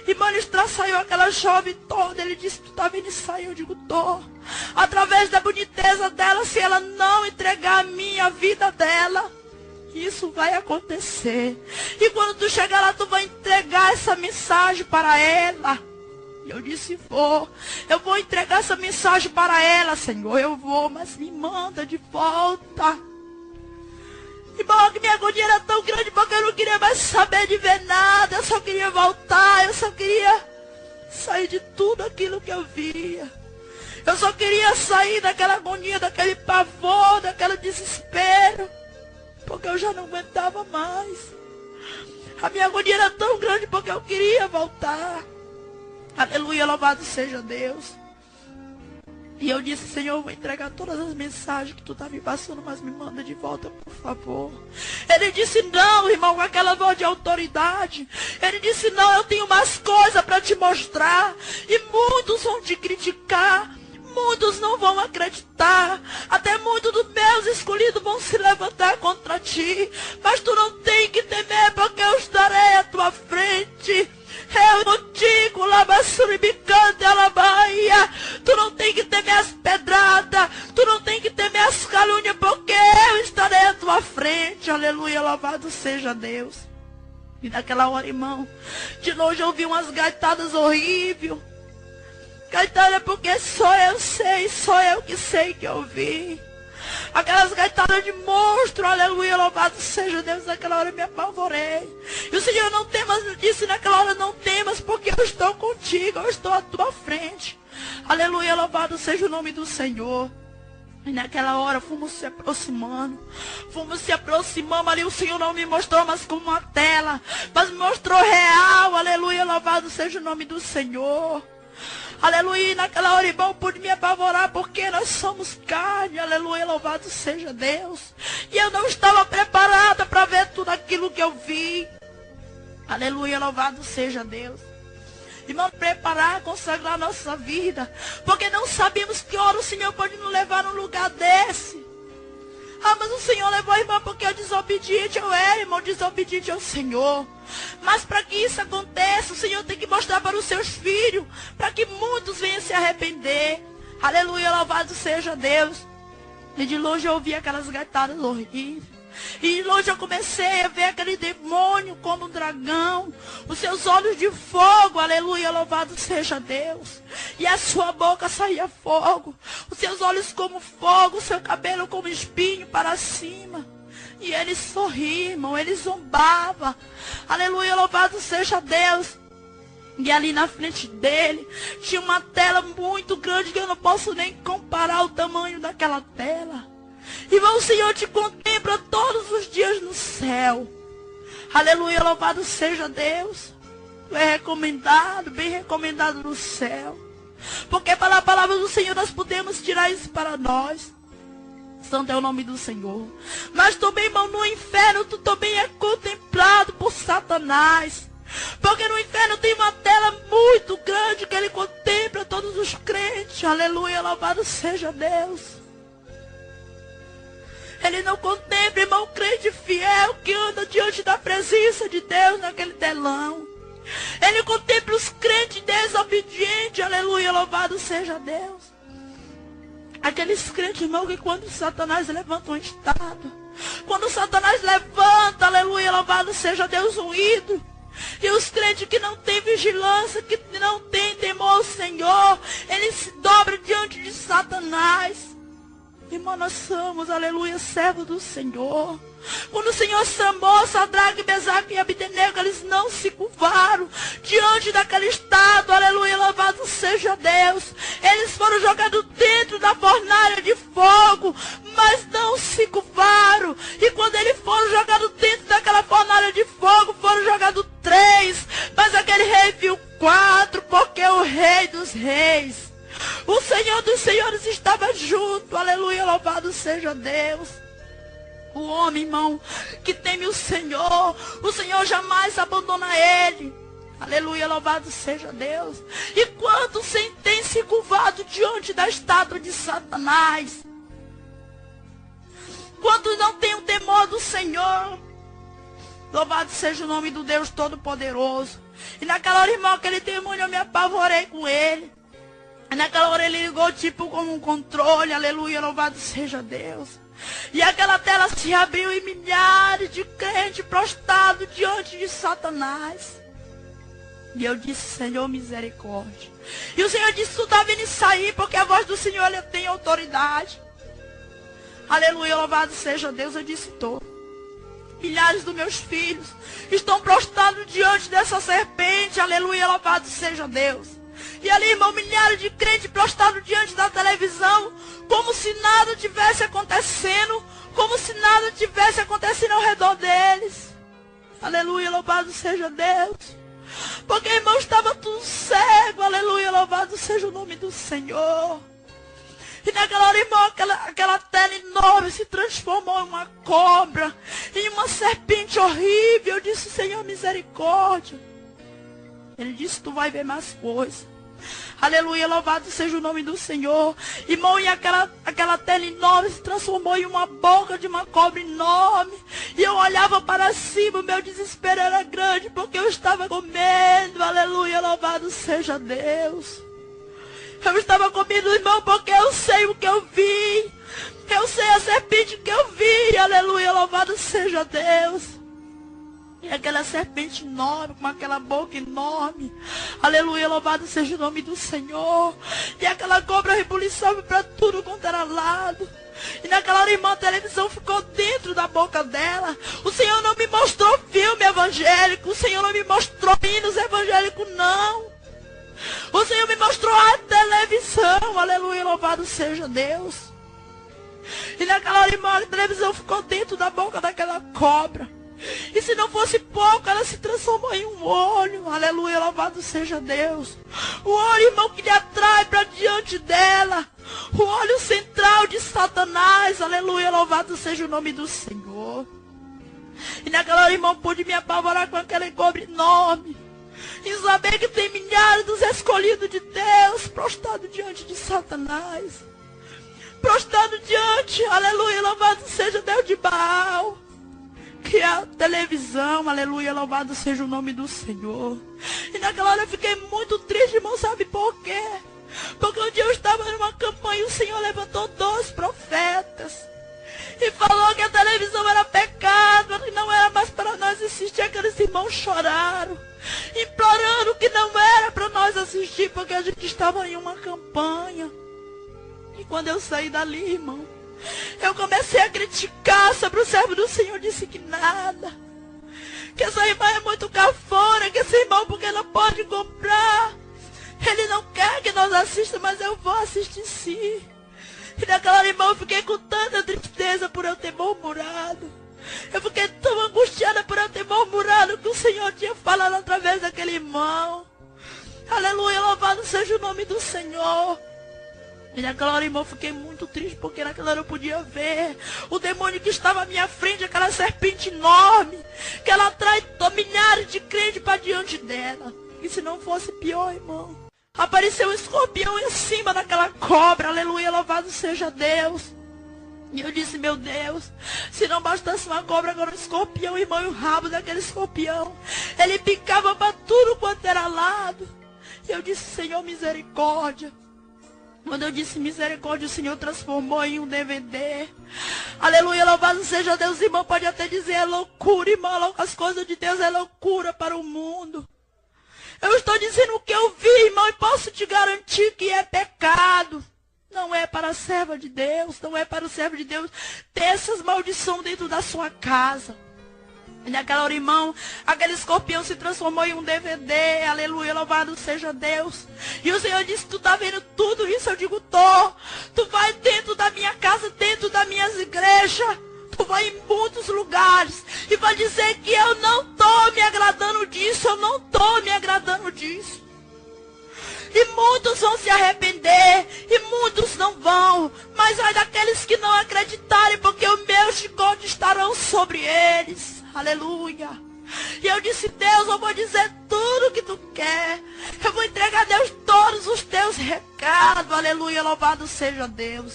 Irmão, ele estraçaiou aquela jovem toda. Ele disse: tu tá vendo isso aí? Eu digo: tô. Através da boniteza dela, se ela não entregar a minha vida dela, isso vai acontecer. E quando tu chegar lá, tu vai entregar essa mensagem para ela. E eu disse: vou. Eu vou entregar essa mensagem para ela, Senhor. Eu vou, mas me manda de volta. Irmão, que minha agonia era tão grande, porque eu não queria mais saber de ver nada. Eu só queria voltar. Eu só queria sair de tudo aquilo que eu via. Eu só queria sair daquela agonia, daquele pavor, daquele desespero. Porque eu já não aguentava mais. A minha agonia era tão grande, porque eu queria voltar. Aleluia, louvado seja Deus. E eu disse: Senhor, eu vou entregar todas as mensagens que tu tá me passando, mas me manda de volta, por favor. Ele disse: não, irmão, com aquela voz de autoridade. Ele disse: não, eu tenho mais coisa para te mostrar. E muitos vão te criticar. Muitos não vão acreditar. Até muitos dos meus escolhidos vão se levantar contra ti. Mas tu não tem que temer, porque eu estarei à tua frente. Eu contigo, labassuribicante, alabaia. Tu não tem que temer as pedradas. Tu não tem que temer as calúnias, porque eu estarei à tua frente. Aleluia, louvado seja Deus. E naquela hora, irmão, de longe eu ouvi umas gaitadas horríveis. Gaitada, porque só eu sei, só eu que sei que eu vi. Aquelas gaitadas de monstro, aleluia, louvado seja Deus. Naquela hora eu me apavorei. E o Senhor: não temas, disse naquela hora: não temas, porque eu estou contigo, eu estou à tua frente. Aleluia, louvado seja o nome do Senhor. E naquela hora fomos se aproximando. Ali o Senhor não me mostrou mais como uma tela, mas me mostrou real. Aleluia, louvado seja o nome do Senhor. Aleluia, naquela hora, irmão, pude me apavorar, porque nós somos carne. Aleluia, louvado seja Deus. E eu não estava preparada para ver tudo aquilo que eu vi. Aleluia, louvado seja Deus. Irmão, preparar, consagrar nossa vida, porque não sabemos que hora o Senhor pode nos levar num lugar desse. Ah, mas o Senhor levou a irmã porque eu desobediente eu era, irmão, desobediente ao Senhor. Mas para que isso aconteça, o Senhor tem que mostrar para os seus filhos, para que muitos venham se arrepender. Aleluia, louvado seja Deus. E de longe eu ouvi aquelas gaitadas horríveis. E de longe eu comecei a ver aquele demônio como um dragão. Os seus olhos de fogo, aleluia, louvado seja Deus. E a sua boca saía fogo. Os seus olhos como fogo, o seu cabelo como espinho para cima. E ele sorria, irmão, ele zombava. Aleluia, louvado seja Deus. E ali na frente dele tinha uma tela muito grande que eu não posso nem comparar o tamanho daquela tela. Irmão, o Senhor te contempla todos os dias no céu. Aleluia, louvado seja Deus. Tu é recomendado, bem recomendado no céu. Porque pela palavra do Senhor nós podemos tirar isso para nós. Santo é o nome do Senhor. Mas também, irmão, no inferno tu também é contemplado por Satanás. Porque no inferno tem uma tela muito grande que ele contempla todos os crentes. Aleluia, louvado seja Deus. Ele não contempla, irmão, crente fiel que anda diante da presença de Deus naquele telão. Ele contempla os crentes desobedientes. Aleluia, louvado seja Deus. Aqueles crentes, irmão, que quando Satanás levanta um estado, quando Satanás levanta, aleluia, louvado seja Deus, um ídolo. E os crentes que não têm vigilância, que não têm temor ao Senhor, eles se dobram diante de Satanás. Irmão, nós somos, aleluia, servos do Senhor. Quando o Senhor chamou Sadraque, Mesaque e Abdenego, eles não se curvaram diante daquele estado, aleluia, louvado seja Deus. Eles foram jogados dentro da fornalha de fogo, mas não se curvaram. E quando eles foram jogados dentro daquela fornalha de fogo, foram jogados 3, mas aquele rei viu 4, porque é o Rei dos Reis, o Senhor dos Senhores estava junto. Aleluia, louvado seja Deus. O homem, irmão, que teme o Senhor jamais abandona ele. Aleluia, louvado seja Deus. E quantos tem se curvado diante da estátua de Satanás? Quantos não têm o temor do Senhor? Louvado seja o nome do Deus Todo-Poderoso. E naquela hora, irmão, aquele demônio, eu me apavorei com ele. E naquela hora ele ligou tipo como um controle. Aleluia, louvado seja Deus. E aquela tela se abriu e milhares de crentes prostrados diante de Satanás. E eu disse, Senhor, misericórdia. E o Senhor disse, tu está vindo sair, porque a voz do Senhor ele tem autoridade. Aleluia, louvado seja Deus. Eu disse, estou. Milhares dos meus filhos estão prostrados diante dessa serpente. Aleluia, louvado seja Deus. E ali, irmão, milhares de crentes prostrados diante da televisão, como se nada tivesse acontecendo, como se nada tivesse acontecendo ao redor deles. Aleluia, louvado seja Deus. Porque, irmão, estava tudo cego. Aleluia, louvado seja o nome do Senhor. E naquela hora, irmão, aquela tela enorme se transformou em uma cobra, em uma serpente horrível. Eu disse, Senhor, misericórdia. Ele disse, tu vai ver mais coisas. Aleluia, louvado seja o nome do Senhor. Irmão, e aquela tela enorme se transformou em uma boca de uma cobra enorme. E eu olhava para cima, o meu desespero era grande, porque eu estava comendo. Aleluia, louvado seja Deus. Eu estava comendo, irmão, porque eu sei o que eu vi. Eu sei a serpente que eu vi. Aleluia, louvado seja Deus. E aquela serpente enorme, com aquela boca enorme. Aleluia, louvado seja o nome do Senhor. E aquela cobra rebuliçava para tudo quanto era lado. E naquela hora, irmã, a televisão ficou dentro da boca dela. O Senhor não me mostrou filme evangélico. O Senhor não me mostrou hinos evangélicos, não. O Senhor me mostrou a televisão. Aleluia, louvado seja Deus. E naquela hora, irmã, a televisão ficou dentro da boca daquela cobra. E se não fosse pouco, ela se transformou em um olho. Aleluia, louvado seja Deus. O olho, irmão, que lhe atrai para diante dela. O olho central de Satanás. Aleluia, louvado seja o nome do Senhor. E naquela hora, irmão, pude me apavorar com aquela cobra enorme. E saber que tem milhares dos escolhidos de Deus prostrados diante de Satanás. prostrado diante, aleluia, louvado seja Deus de Baal. Que é a televisão, aleluia, louvado seja o nome do Senhor. E naquela hora eu fiquei muito triste, irmão, sabe por quê? Porque um dia eu estava numa campanha e o Senhor levantou 12 profetas. E falou que a televisão era pecado, que não era mais para nós assistir. Aqueles irmãos choraram, implorando que não era para nós assistir, porque a gente estava em uma campanha. E quando eu saí dali, irmão, eu comecei a criticar sobre o servo do Senhor. Disse que nada, que essa irmã é muito cafona, que esse irmão porque não pode comprar, ele não quer que nós assistamos, mas eu vou assistir sim. E naquela hora, irmão, eu fiquei com tanta tristeza por eu ter murmurado. Eu fiquei tão angustiada por eu ter murmurado que o Senhor tinha falado através daquele irmão. Aleluia, louvado seja o nome do Senhor. E naquela hora, irmão, eu fiquei muito triste, porque naquela hora eu podia ver o demônio que estava à minha frente, aquela serpente enorme, que ela atrai milhares de crentes para diante dela. E se não fosse pior, irmão, apareceu um escorpião em cima daquela cobra, aleluia, louvado seja Deus. E eu disse, meu Deus, se não bastasse uma cobra, agora um escorpião, irmão, e o rabo daquele escorpião, ele picava para tudo quanto era lado. E eu disse, Senhor, misericórdia. Quando eu disse misericórdia, o Senhor transformou em um DVD. Aleluia, louvado seja Deus. Irmão, pode até dizer, é loucura, irmão, as coisas de Deus é loucura para o mundo. Eu estou dizendo o que eu vi, irmão, e posso te garantir que é pecado. Não é para a serva de Deus, não é para o servo de Deus ter essas maldições dentro da sua casa. E naquela hora, irmão, aquele escorpião se transformou em um DVD, aleluia, louvado seja Deus. E o Senhor disse, tu está vendo tudo isso? Eu digo, tô. Tu vai dentro da minha casa, dentro das minhas igrejas. Tu vai em muitos lugares e vai dizer que eu não estou me agradando disso, eu não estou me agradando disso. E muitos vão se arrepender, e muitos não vão. Mas ai daqueles que não acreditarem, porque o meu chicote estarão sobre eles. Aleluia. E eu disse, Deus, eu vou dizer tudo o que tu quer. Eu vou entregar a Deus todos os teus recados. Aleluia, louvado seja Deus.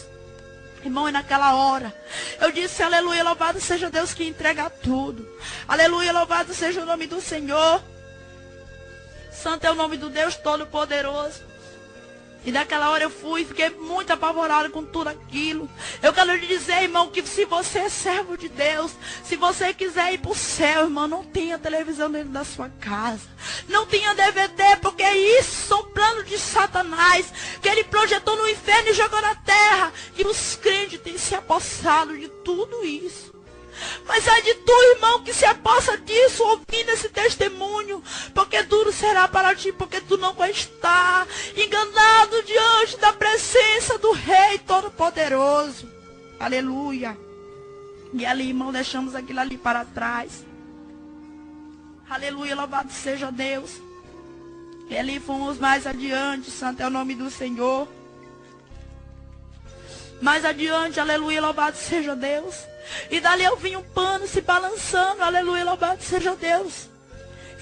Irmão, e naquela hora, eu disse, aleluia, louvado seja Deus que entrega tudo. Aleluia, louvado seja o nome do Senhor. Santo é o nome do Deus Todo-Poderoso. E naquela hora eu fui, fiquei muito apavorada com tudo aquilo. Eu quero lhe dizer, irmão, que se você é servo de Deus, se você quiser ir para o céu, irmão, não tenha televisão dentro da sua casa. Não tenha DVD, porque isso são planos de Satanás, que ele projetou no inferno e jogou na terra. E os crentes têm se apossado de tudo isso. Mas ai de tu, irmão, que se apossa disso, ouvindo esse testemunho, porque duro será para ti, porque tu não vai estar enganado diante da presença do Rei Todo-Poderoso. Aleluia. E ali, irmão, deixamos aquilo ali para trás. Aleluia, louvado seja Deus. E ali fomos mais adiante, santo é o nome do Senhor. Mais adiante, aleluia, louvado seja Deus. E dali eu vi um pano se balançando, aleluia, louvado seja Deus.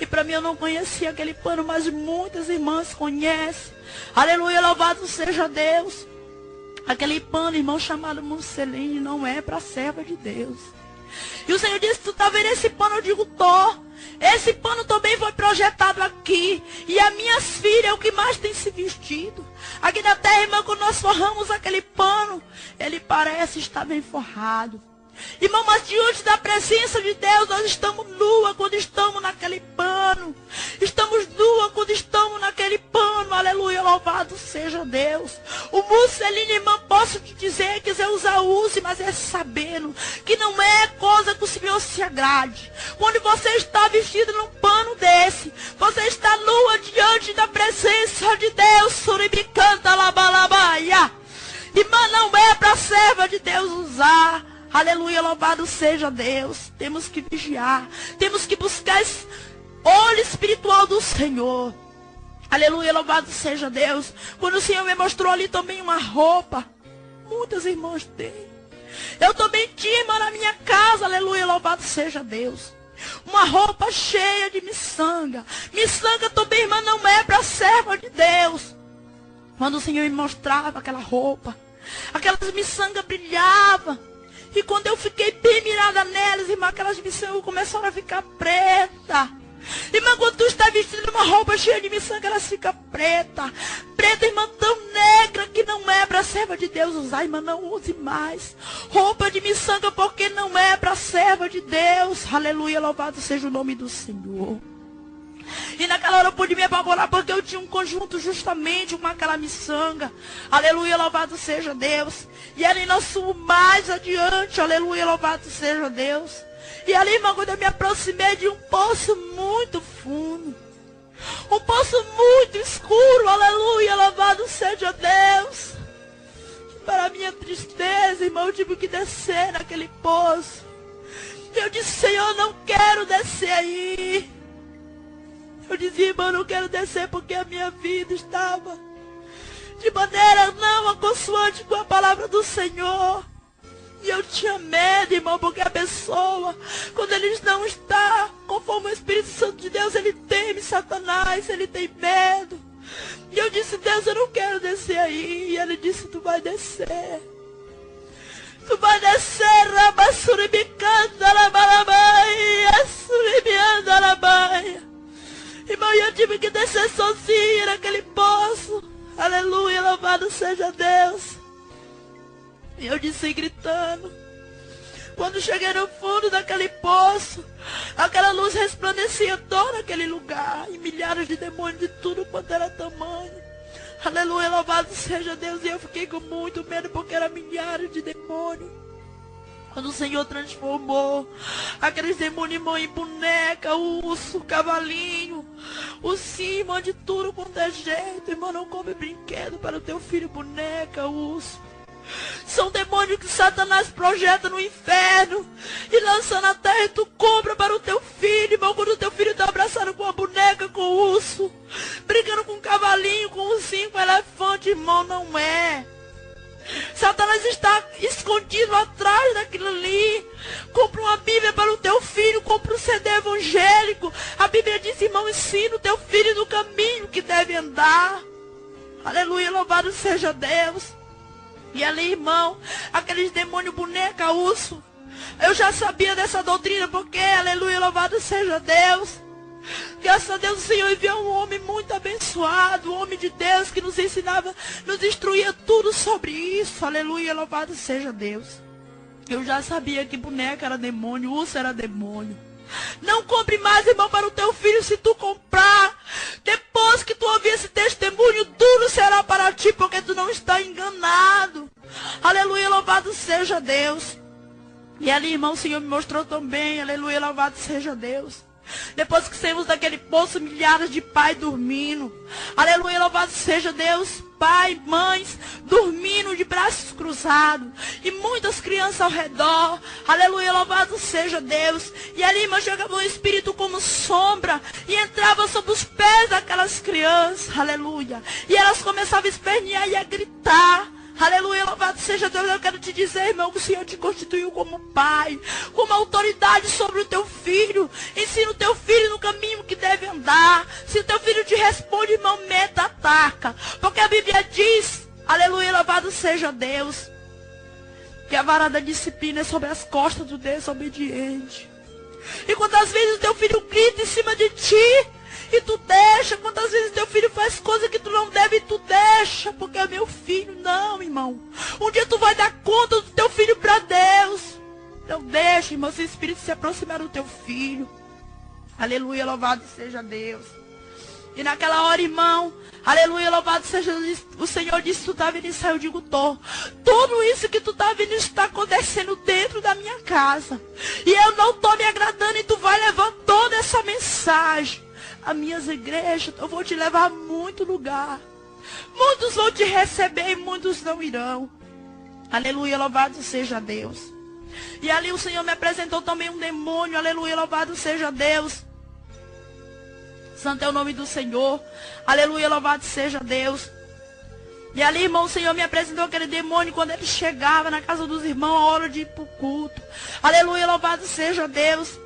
E para mim eu não conhecia aquele pano, mas muitas irmãs conhecem. Aleluia, louvado seja Deus. Aquele pano, irmão, chamado musseline, não é para a serva de Deus. E o Senhor disse, tu tá vendo esse pano? Eu digo, tô. Esse pano também foi projetado aqui. E as minhas filhas é o que mais tem se vestido. Aqui na terra, irmão, quando nós forramos aquele pano, ele parece estar bem forrado. Irmão, mas diante da presença de Deus, nós estamos nua quando estamos naquele pano. Estamos nua quando estamos naquele pano. Aleluia, louvado seja Deus. O musseline, irmão, posso te dizer, quiser usar, use, mas é sabendo que não é coisa que o Senhor se agrade. Quando você está vestido num pano desse, você está nua diante da presença de Deus. Suribicanta labalabaia. Irmã, não é para a serva de Deus usar. Aleluia, louvado seja Deus. Temos que vigiar. Temos que buscar esse olho espiritual do Senhor. Aleluia, louvado seja Deus. Quando o Senhor me mostrou ali também uma roupa. Muitas irmãs têm. Eu também tinha, irmã, na minha casa. Aleluia, louvado seja Deus. Uma roupa cheia de miçanga. Miçanga também, irmã, não é para serva de Deus. Quando o Senhor me mostrava aquela roupa, Aquelas miçangas brilhavam. E quando eu fiquei bem mirada nelas, irmã, aquelas miçangas começaram a ficar preta. Irmã, quando tu está vestindo uma roupa cheia de miçanga, elas ficam preta. Preta, irmã, tão negra que não é para a serva de Deus usar. Irmã, não use mais roupa de miçanga, porque não é para a serva de Deus. Aleluia, louvado seja o nome do Senhor. E naquela hora eu pude me apavorar, porque eu tinha um conjunto justamente com aquela miçanga. Aleluia, louvado seja Deus. E ali nós fomos mais adiante. Aleluia, louvado seja Deus. E ali, irmã, quando eu me aproximei de um poço muito fundo, um poço muito escuro, aleluia, louvado seja Deus. E para minha tristeza, irmão, eu tive que descer naquele poço. Eu disse, Senhor, não quero descer aí. Eu dizia, irmão, não quero descer porque a minha vida estava de maneira não consoante com a palavra do Senhor. E eu tinha medo, irmão, porque a pessoa, quando ele não está conforme o Espírito Santo de Deus, ele teme Satanás, ele tem medo. E eu disse, Deus, eu não quero descer aí. E ele disse, tu vai descer. Tu vai descer, rabassuribicanda, rabalabaia, suribianda, rabaia. Irmão, eu tive que descer sozinha naquele poço. Aleluia, louvado seja Deus. E eu disse gritando. Quando cheguei no fundo daquele poço, aquela luz resplandecia todo aquele lugar. E milhares de demônios de tudo quanto era tamanho. Aleluia, louvado seja Deus. E eu fiquei com muito medo, porque eram milhares de demônios. Quando o Senhor transformou aqueles demônios, irmão, em boneca, urso, cavalinho, ursinho, de tudo quanto é jeito. Irmão, não come brinquedo para o teu filho, boneca, urso. São demônios que Satanás projeta no inferno e lança na terra, e tu compra para o teu filho, irmão. Quando o teu filho está abraçado com a boneca, com o urso, brincando com um cavalinho, com um ursinho, com um elefante, irmão, não é. Satanás está escondido atrás daquilo ali. Compra uma Bíblia para o teu filho, compra um CD evangélico. A Bíblia diz, irmão, ensina o teu filho no caminho que deve andar. Aleluia, louvado seja Deus. E ali, irmão, aqueles demônios boneca, urso, eu já sabia dessa doutrina, porque, aleluia, louvado seja Deus. Graças a Deus o Senhor enviou um homem muito abençoado, um homem de Deus que nos ensinava, nos instruía tudo sobre isso. Aleluia, louvado seja Deus. Eu já sabia que boneca era demônio, urso era demônio. Não compre mais, irmão, para o teu filho. Se tu comprar, depois que tu ouvir esse testemunho, duro será para ti, porque tu não está enganado. Aleluia, louvado seja Deus. E ali, irmão, o Senhor me mostrou também, aleluia, louvado seja Deus. Depois que saímos daquele poço, milhares de pais dormindo. Aleluia, louvado seja Deus. Pai, mães, dormindo de braços cruzados. E muitas crianças ao redor. Aleluia, louvado seja Deus. E ali, irmão, chegava o Espírito como sombra e entrava sobre os pés daquelas crianças. Aleluia. E elas começavam a espernear e a gritar. Aleluia, louvado seja Deus. Eu quero te dizer, irmão, que o Senhor te constituiu como pai, como autoridade sobre o teu filho. Ensina o teu filho no caminho que deve andar. Se o teu filho te responde, irmão, meta, ataca. Porque a Bíblia diz, aleluia, louvado seja Deus, que a vara da disciplina é sobre as costas do desobediente. E quantas vezes o teu filho grita em cima de ti e tu deixa, quantas vezes teu filho faz coisa que tu não deve e tu deixa, porque é meu filho. Não, irmão, um dia tu vai dar conta do teu filho para Deus. Não deixa, irmão, se o Espírito se aproximar do teu filho. Aleluia, louvado seja Deus. E naquela hora, irmão, aleluia, louvado seja Deus, o Senhor disse, tu tá vendo isso? Eu digo, tô. Tudo isso que tu tá vendo está acontecendo dentro da minha casa. E eu não tô me agradando, e tu vai levar toda essa mensagem as minhas igrejas. Eu vou te levar a muito lugar. Muitos vão te receber e muitos não irão. Aleluia, louvado seja Deus. E ali o Senhor me apresentou também um demônio. Aleluia, louvado seja Deus. Santo é o nome do Senhor. Aleluia, louvado seja Deus. E ali, irmão, o Senhor me apresentou aquele demônio quando ele chegava na casa dos irmãos a hora de ir para o culto. Aleluia, louvado seja Deus.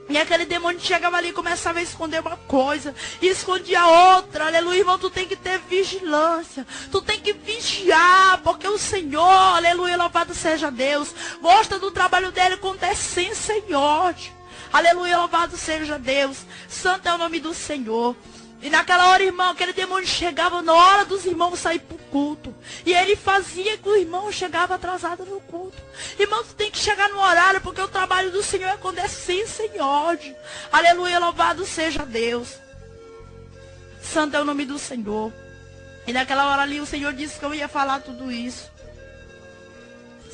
E aquele demônio chegava ali e começava a esconder uma coisa. E escondia outra. Aleluia, irmão. Tu tem que ter vigilância. Tu tem que vigiar. Porque o Senhor, aleluia, louvado seja Deus, gosta do trabalho dele com decência e ódio. Aleluia, louvado seja Deus. Santo é o nome do Senhor. E naquela hora, irmão, aquele demônio chegava na hora dos irmãos sair para o culto. E ele fazia que o irmão chegava atrasado no culto. Irmão, tu tem que chegar no horário, porque o trabalho do Senhor é com decência e ódio. Aleluia, louvado seja Deus. Santo é o nome do Senhor. E naquela hora ali o Senhor disse que eu ia falar tudo isso.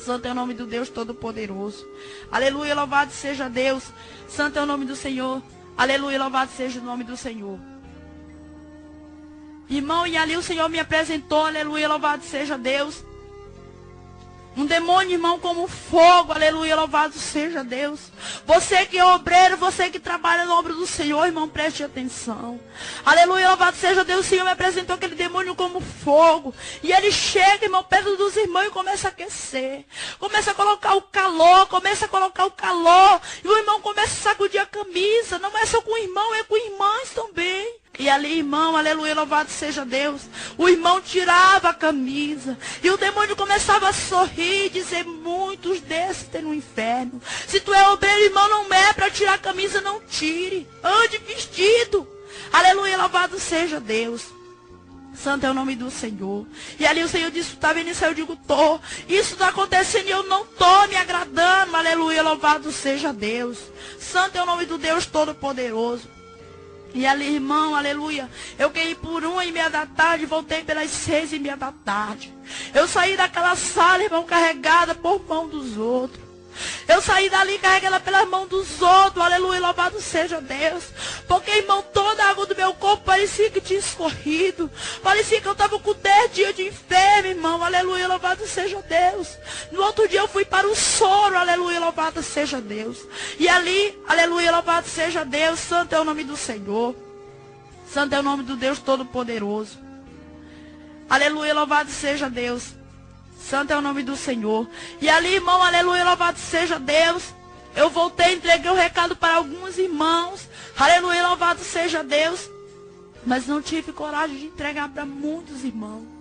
Santo é o nome do Deus Todo-Poderoso. Aleluia, louvado seja Deus. Santo é o nome do Senhor. Aleluia, louvado seja o nome do Senhor. Irmão, e ali o Senhor me apresentou, aleluia, louvado seja Deus. Um demônio, irmão, como fogo, aleluia, louvado seja Deus. Você que é obreiro, você que trabalha na obra do Senhor, irmão, preste atenção. Aleluia, louvado seja Deus. O Senhor me apresentou aquele demônio como fogo. E ele chega, irmão, perto dos irmãos e começa a aquecer. Começa a colocar o calor, E o irmão começa a sacudir a camisa. Não é só com o irmão, é com irmãs também. E ali, irmão, aleluia, louvado seja Deus. O irmão tirava a camisa. E o demônio começava a sorrir e dizer, muitos desses tem no inferno. Se tu é obreiro, irmão, não é para tirar a camisa, não tire. Ande vestido. Aleluia, louvado seja Deus. Santo é o nome do Senhor. E ali o Senhor disse, tá vendo isso? Eu digo, tô. Isso está acontecendo e eu não tô me agradando. Aleluia, louvado seja Deus. Santo é o nome do Deus Todo-Poderoso. E ali, irmão, aleluia, eu caí por 1h30 da tarde, voltei pelas 6h30 da tarde. Eu saí daquela sala, irmão, carregada por mão dos outros. Eu saí dali carregada pelas mãos dos outros, aleluia, louvado seja Deus. Porque, irmão, toda a água do meu corpo parecia que tinha escorrido. Parecia que eu estava com 10 dias de enfermo, irmão, aleluia, louvado seja Deus. No outro dia eu fui para o soro, aleluia, louvado seja Deus. E ali, aleluia, louvado seja Deus, santo é o nome do Senhor. Santo é o nome do Deus Todo-Poderoso. Aleluia, louvado seja Deus. Santo é o nome do Senhor. E ali, irmão, aleluia, louvado seja Deus. Eu voltei, entreguei o recado para alguns irmãos. Aleluia, louvado seja Deus. Mas não tive coragem de entregar para muitos irmãos.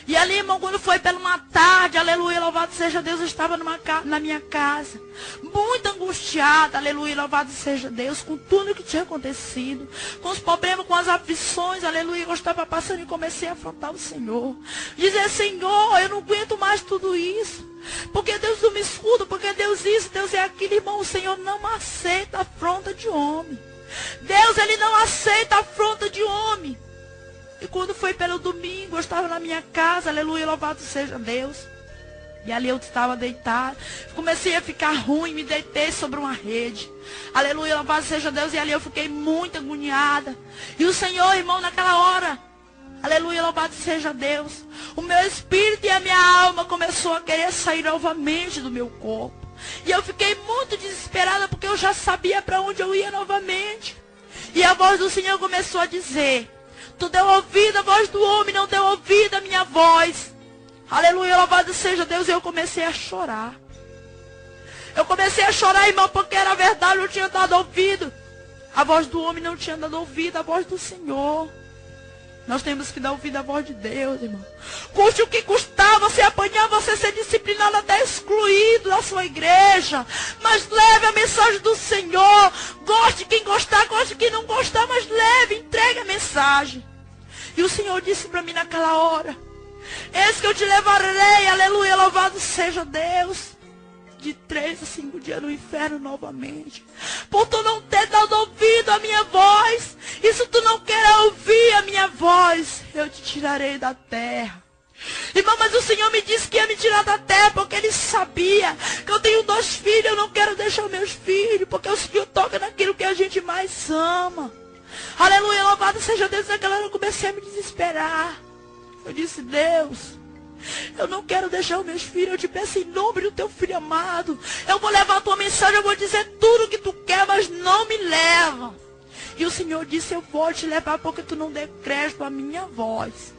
E ali, irmão, quando foi pela uma tarde, aleluia, louvado seja Deus, eu estava na minha casa, muito angustiada, aleluia, louvado seja Deus, com tudo que tinha acontecido, com os problemas, com as aflições, aleluia, eu estava passando e comecei a afrontar o Senhor. Dizer, Senhor, eu não aguento mais tudo isso. Porque Deus não me escuta, porque Deus isso, Deus é aquilo, irmão, o Senhor não aceita a afronta de homem. Deus, Ele não aceita a afronta de homem. E quando foi pelo domingo, eu estava na minha casa, aleluia, louvado seja Deus. E ali eu estava deitada, comecei a ficar ruim, me deitei sobre uma rede. Aleluia, louvado seja Deus. E ali eu fiquei muito agoniada. E o Senhor, irmão, naquela hora, aleluia, louvado seja Deus, o meu espírito e a minha alma começou a querer sair novamente do meu corpo. E eu fiquei muito desesperada, porque eu já sabia para onde eu ia novamente. E a voz do Senhor começou a dizer, tu deu ouvido à voz do homem, não deu ouvido à minha voz. Aleluia, louvado seja Deus. E eu comecei a chorar. Eu comecei a chorar, irmão, porque era verdade, eu tinha dado ouvido. A voz do homem não tinha dado ouvido à voz do Senhor. Nós temos que dar ouvido à voz de Deus, irmão. Custe o que custar, você apanhar, você ser disciplinado, até excluído da sua igreja. Mas leve a mensagem do Senhor. Goste quem gostar, goste quem não gostar, mas leve, entregue a mensagem. E o Senhor disse para mim naquela hora, eis que eu te levarei, aleluia, louvado seja Deus, de 3 a 5 dias no inferno novamente. Por tu não ter dado ouvido à minha voz. E se tu não quer ouvir a minha voz, eu te tirarei da terra. Irmão, mas o Senhor me disse que ia me tirar da terra, porque Ele sabia que eu tenho 2 filhos, eu não quero deixar meus filhos, porque o Senhor toca naquilo que a gente mais ama. Aleluia, louvado seja Deus. Naquela hora eu comecei a me desesperar. Eu disse, Deus, eu não quero deixar os meus filhos. Eu te peço em nome do teu filho amado. Eu vou levar a tua mensagem, eu vou dizer tudo o que tu quer, mas não me leva. E o Senhor disse, eu vou te levar porque tu não deu crédito à minha voz.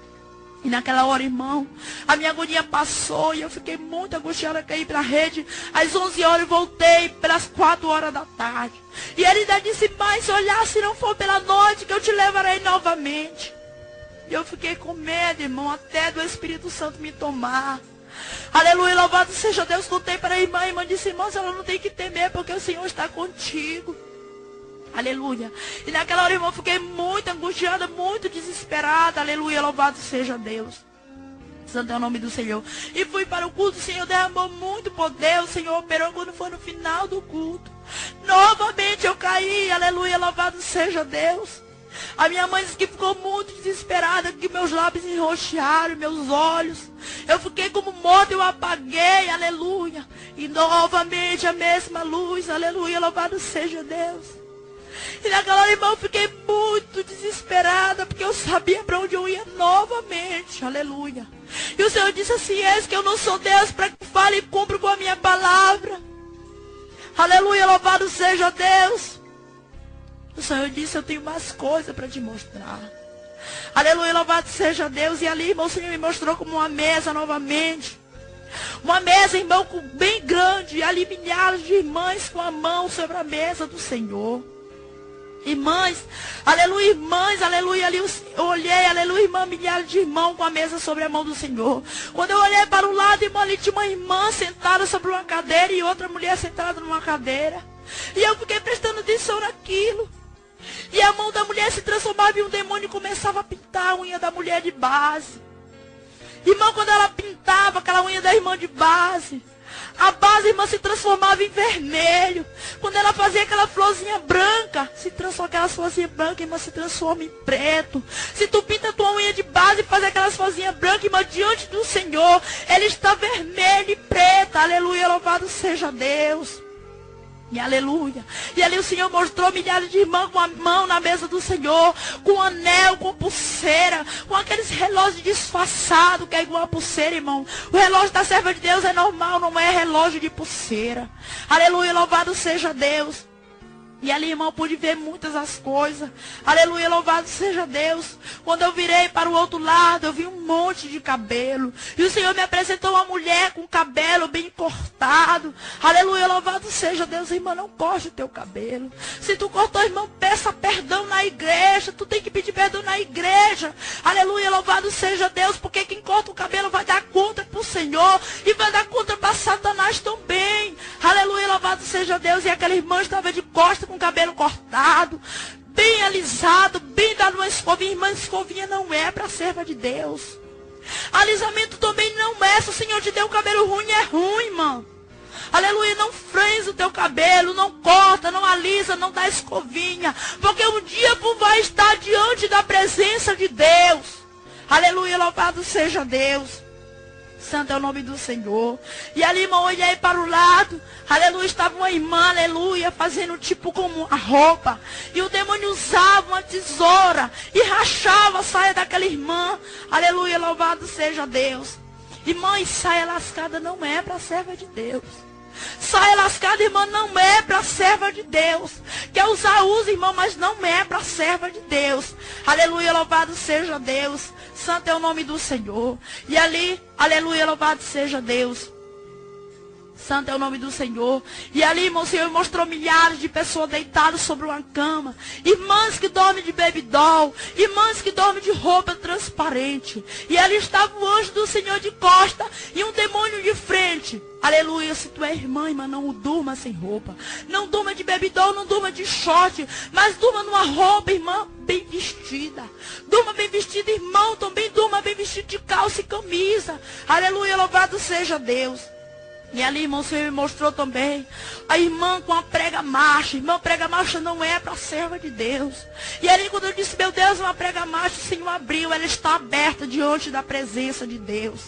E naquela hora, irmão, a minha agonia passou e eu fiquei muito angustiada, caí para a rede. Às 11 horas eu voltei pelas 4 horas da tarde. E ele ainda disse, mas olhar se não for pela noite que eu te levarei novamente. E eu fiquei com medo, irmão, até do Espírito Santo me tomar. Aleluia, louvado seja Deus. Contei para a irmã disse, irmã, ela não tem que temer porque o Senhor está contigo. Aleluia. E naquela hora, irmão, eu fiquei muito angustiada, muito desesperada. Aleluia, louvado seja Deus. Santo é o nome do Senhor. E fui para o culto, o Senhor derramou muito poder. O Senhor operou quando foi no final do culto. Novamente eu caí, aleluia, louvado seja Deus. A minha mãe disse que ficou muito desesperada, que meus lábios enroxaram, meus olhos. Eu fiquei como morto, eu apaguei, aleluia. E novamente a mesma luz, aleluia, louvado seja Deus. E naquela hora, irmão, eu fiquei muito desesperada, porque eu sabia para onde eu ia novamente, aleluia. E o Senhor disse assim, eis que eu não sou Deus para que fale e cumpra com a minha palavra. Aleluia, louvado seja Deus. O Senhor disse, eu tenho mais coisas para te mostrar. Aleluia, louvado seja Deus. E ali, irmão, o Senhor me mostrou como uma mesa novamente. Uma mesa, irmão, bem grande. E ali milhares de irmãs com a mão sobre a mesa do Senhor. Irmãs, aleluia, ali eu olhei, aleluia, irmã, milhares de irmãos com a mesa sobre a mão do Senhor. Quando eu olhei para o lado, irmão, ali tinha uma irmã sentada sobre uma cadeira e outra mulher sentada numa cadeira. E eu fiquei prestando atenção naquilo. E a mão da mulher se transformava em um demônio e começava a pintar a unha da mulher de base. Irmão, quando ela pintava aquela unha da irmã de base, a base, irmã, se transformava em vermelho. Quando ela fazia aquela florzinha branca, aquela florzinha branca, irmã, se transforma em preto. Se tu pinta a tua unha de base e faz aquelas florzinhas brancas, irmã, diante do Senhor, ela está vermelha e preta. Aleluia, louvado seja Deus. E aleluia. E ali o Senhor mostrou milhares de irmãos com a mão na mesa do Senhor, com anel, com pulseira, com aqueles relógios disfarçados, que é igual a pulseira, irmão. O relógio da serva de Deus é normal, não é relógio de pulseira. Aleluia, louvado seja Deus. E ali, irmão, eu pude ver muitas as coisas. Aleluia, louvado seja Deus. Quando eu virei para o outro lado, eu vi um monte de cabelo. E o Senhor me apresentou uma mulher com cabelo bem cortado. Aleluia, louvado seja Deus. Irmão, não corte o teu cabelo. Se tu cortou, irmão, peça perdão na igreja. Tu tem que pedir perdão na igreja. Aleluia, louvado seja Deus. Porque quem corta o cabelo vai dar conta para o Senhor. E vai dar conta para Satanás também. Aleluia, louvado seja Deus. E aquela irmã estava de costas, com o cabelo cortado, bem alisado, bem dado uma escovinha. Irmã, escovinha não é para a serva de Deus. Alisamento também não é. Se o Senhor te deu um cabelo ruim, é ruim, irmão. Aleluia, não franze o teu cabelo, não corta, não alisa, não dá escovinha. Porque um dia tu vai estar diante da presença de Deus. Aleluia, louvado seja Deus. Santo é o nome do Senhor. E ali, irmão, eu olhei para o lado. Aleluia, estava uma irmã, aleluia, fazendo tipo como a roupa. E o demônio usava uma tesoura e rachava a saia daquela irmã. Aleluia, louvado seja Deus. Irmã, e saia lascada não é para a serva de Deus. Saia lascada, irmã, não é para a serva de Deus. Quer usar, usa, irmão, mas não é para a serva de Deus. Aleluia, louvado seja Deus. Santo é o nome do Senhor. E ali, aleluia, louvado seja Deus. Santo é o nome do Senhor. E ali, irmão, o Senhor mostrou milhares de pessoas deitadas sobre uma cama. Irmãs que dormem de baby doll. Irmãs que dormem de roupa transparente. E ali estava o anjo do Senhor de costa e um demônio de frente. Aleluia, se tu é irmã, irmã, não durma sem roupa. Não durma de baby doll, não durma de short. Mas durma numa roupa, irmã, bem vestida. Durma bem vestida, irmão, também durma bem vestido de calça e camisa. Aleluia, louvado seja Deus. E ali, irmão, o Senhor me mostrou também a irmã com a prega marcha. Irmã, prega marcha não é para a serva de Deus. E ali, quando eu disse, meu Deus, uma prega marcha, o Senhor abriu, ela está aberta diante da presença de Deus.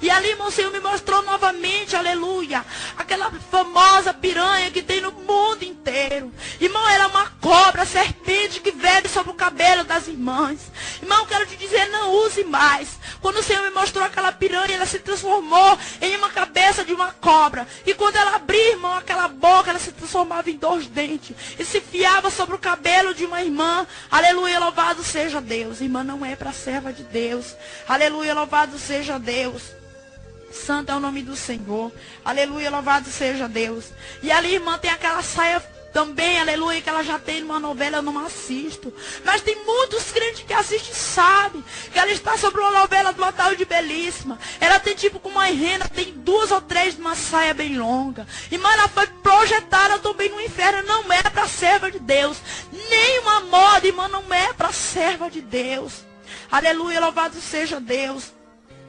E ali, irmão, o Senhor me mostrou novamente, aleluia, aquela famosa piranha que tem no mundo inteiro. Irmão, ela é uma cobra, serpente que verbe sobre o cabelo das irmãs. Irmão, quero te dizer, não use mais. Quando o Senhor me mostrou aquela piranha, ela se transformou em uma cabeça cabeça de uma cobra. E quando ela abria, irmão, aquela boca, ela se transformava em 2 dentes. E se fiava sobre o cabelo de uma irmã. Aleluia, louvado seja Deus. Irmã não é para serva de Deus. Aleluia, louvado seja Deus. Santo é o nome do Senhor. Aleluia, louvado seja Deus. E ali, irmã, tem aquela saia também, aleluia, que ela já tem numa novela, eu não assisto. Mas tem muitos crentes que assistem e sabem que ela está sobre uma novela de uma tal de Belíssima. Ela tem tipo com uma rena, tem 2 ou 3 de uma saia bem longa. Irmã, ela foi projetada também no inferno. Não é para serva de Deus. Nenhuma moda, irmã, não é para serva de Deus. Aleluia, louvado seja Deus.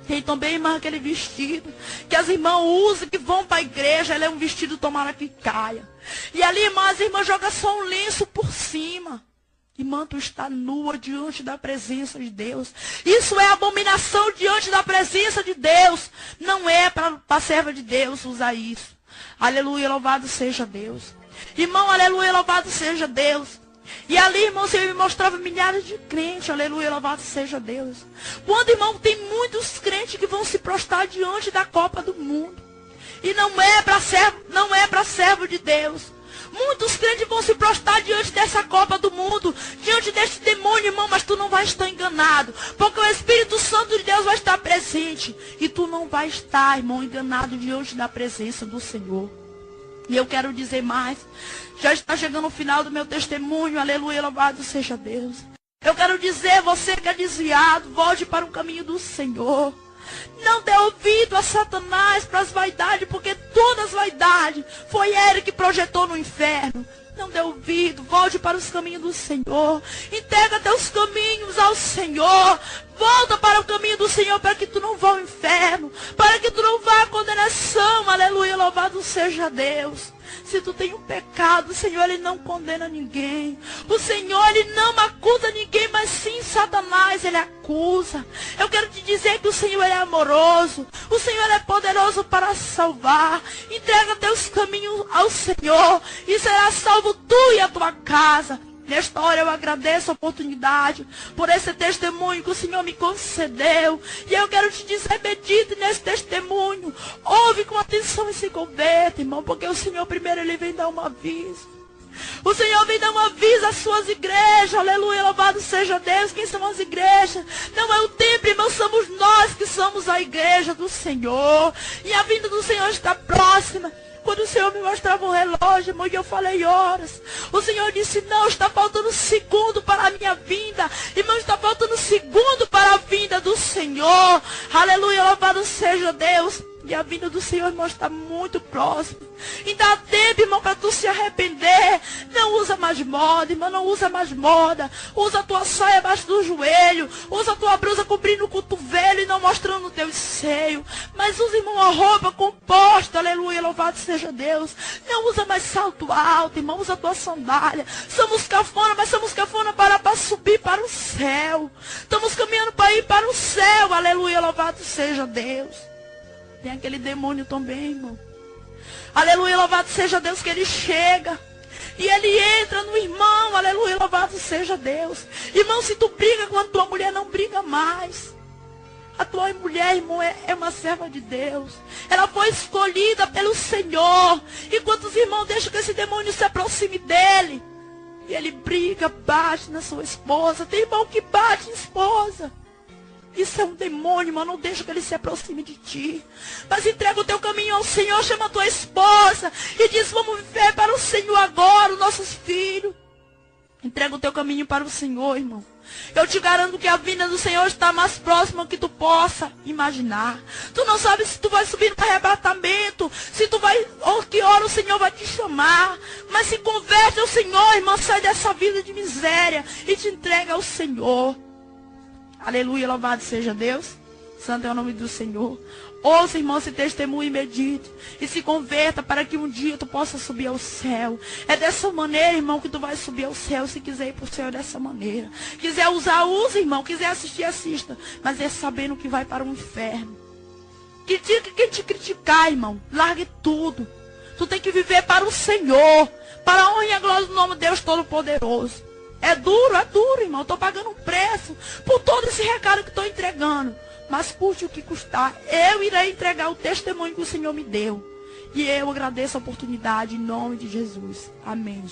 Tem também, irmã, aquele vestido que as irmãs usam, que vão para a igreja. Ela é um vestido, tomara que caia. E ali, irmã, as irmãs jogam só um lenço por cima. Irmã, tu está nua diante da presença de Deus. Isso é abominação diante da presença de Deus. Não é para a serva de Deus usar isso. Aleluia, louvado seja Deus. Irmão, aleluia, louvado seja Deus. E ali, irmão, você me mostrava milhares de crentes. Aleluia, louvado seja Deus. Quando, irmão, tem muitos crentes que vão se prostrar diante da Copa do Mundo. E não é para servo de Deus. Muitos crentes vão se prostrar diante dessa Copa do Mundo, diante deste demônio, irmão, mas tu não vai estar enganado. Porque o Espírito Santo de Deus vai estar presente. E tu não vai estar, irmão, enganado diante da presença do Senhor. E eu quero dizer mais. Já está chegando o final do meu testemunho. Aleluia, louvado seja Deus. Eu quero dizer, você que é desviado, volte para o caminho do Senhor. Não dê ouvido a Satanás para as vaidades, porque todas as vaidades foi ele que projetou no inferno. Não dê ouvido, volte para os caminhos do Senhor. Entrega teus caminhos ao Senhor. Volta para o caminho do Senhor para que tu não vá ao inferno. Para que tu não vá à condenação. Aleluia, louvado seja Deus. Se tu tem um pecado, o Senhor, Ele não condena ninguém. O Senhor, Ele não acusa ninguém, mas sim Satanás, Ele acusa. Eu quero te dizer que o Senhor, Ele é amoroso. O Senhor, Ele é poderoso para salvar. Entrega teus caminhos ao Senhor e será salvo tu e a tua casa. Nesta hora eu agradeço a oportunidade por esse testemunho que o Senhor me concedeu. E eu quero te dizer, medite nesse testemunho. Ouve com atenção e se converta, irmão. Porque o Senhor primeiro, Ele vem dar um aviso. O Senhor vem dar um aviso às suas igrejas. Aleluia, louvado seja Deus. Quem são as igrejas? Não é o templo, irmão. Somos nós que somos a igreja do Senhor. E a vinda do Senhor está próxima. Quando o Senhor me mostrava um relógio, irmão, e eu falei horas. O Senhor disse, não, está faltando segundo para a minha vinda. Irmão, está faltando segundo para a vinda do Senhor. Aleluia, louvado seja Deus. E a vinda do Senhor, irmão, está muito próxima. E dá tempo, irmão, para tu se arrepender. Não usa mais moda, irmão, não usa mais moda. Usa a tua saia abaixo do joelho. Usa a tua blusa cobrindo o cotovelo e não mostrando o teu seio. Mas usa, irmão, a roupa composta. Aleluia, louvado seja Deus. Não usa mais salto alto, irmão, usa a tua sandália. Somos cafona, mas somos cafona para subir para o céu. Estamos caminhando para ir para o céu. Aleluia, louvado seja Deus. Tem aquele demônio também, irmão. Aleluia, louvado seja Deus, que ele chega. E ele entra no irmão. Aleluia, louvado seja Deus. Irmão, se tu briga com a tua mulher, não briga mais. A tua mulher, irmão, é uma serva de Deus. Ela foi escolhida pelo Senhor. E quantos irmãos deixam que esse demônio se aproxime dele? E ele briga, bate na sua esposa. Tem irmão que bate em esposa. Isso é um demônio, irmão. Não deixa que ele se aproxime de ti. Mas entrega o teu caminho ao Senhor. Chama a tua esposa. E diz, vamos viver para o Senhor agora, os nossos filhos. Entrega o teu caminho para o Senhor, irmão. Eu te garanto que a vinda do Senhor está mais próxima do que tu possa imaginar. Tu não sabe se tu vai subir no arrebatamento. Se tu vai, ou que hora o Senhor vai te chamar. Mas se converte ao Senhor, irmão. Sai dessa vida de miséria e te entrega ao Senhor. Aleluia, louvado seja Deus. Santo é o nome do Senhor. Ouça, irmão, se testemunhe e medite. E se converta para que um dia tu possa subir ao céu. É dessa maneira, irmão, que tu vai subir ao céu. Se quiser ir para o céu, é dessa maneira. Quiser usar, use, irmão. Quiser assistir, assista. Mas é sabendo que vai para o inferno. Quem te criticar, irmão, largue tudo. Tu tem que viver para o Senhor. Para a honra e a glória do nome de Deus Todo-Poderoso. É duro, irmão. Estou pagando um preço por todo esse recado que estou entregando. mas custe o que custar, eu irei entregar o testemunho que o Senhor me deu. E eu agradeço a oportunidade em nome de Jesus. Amém.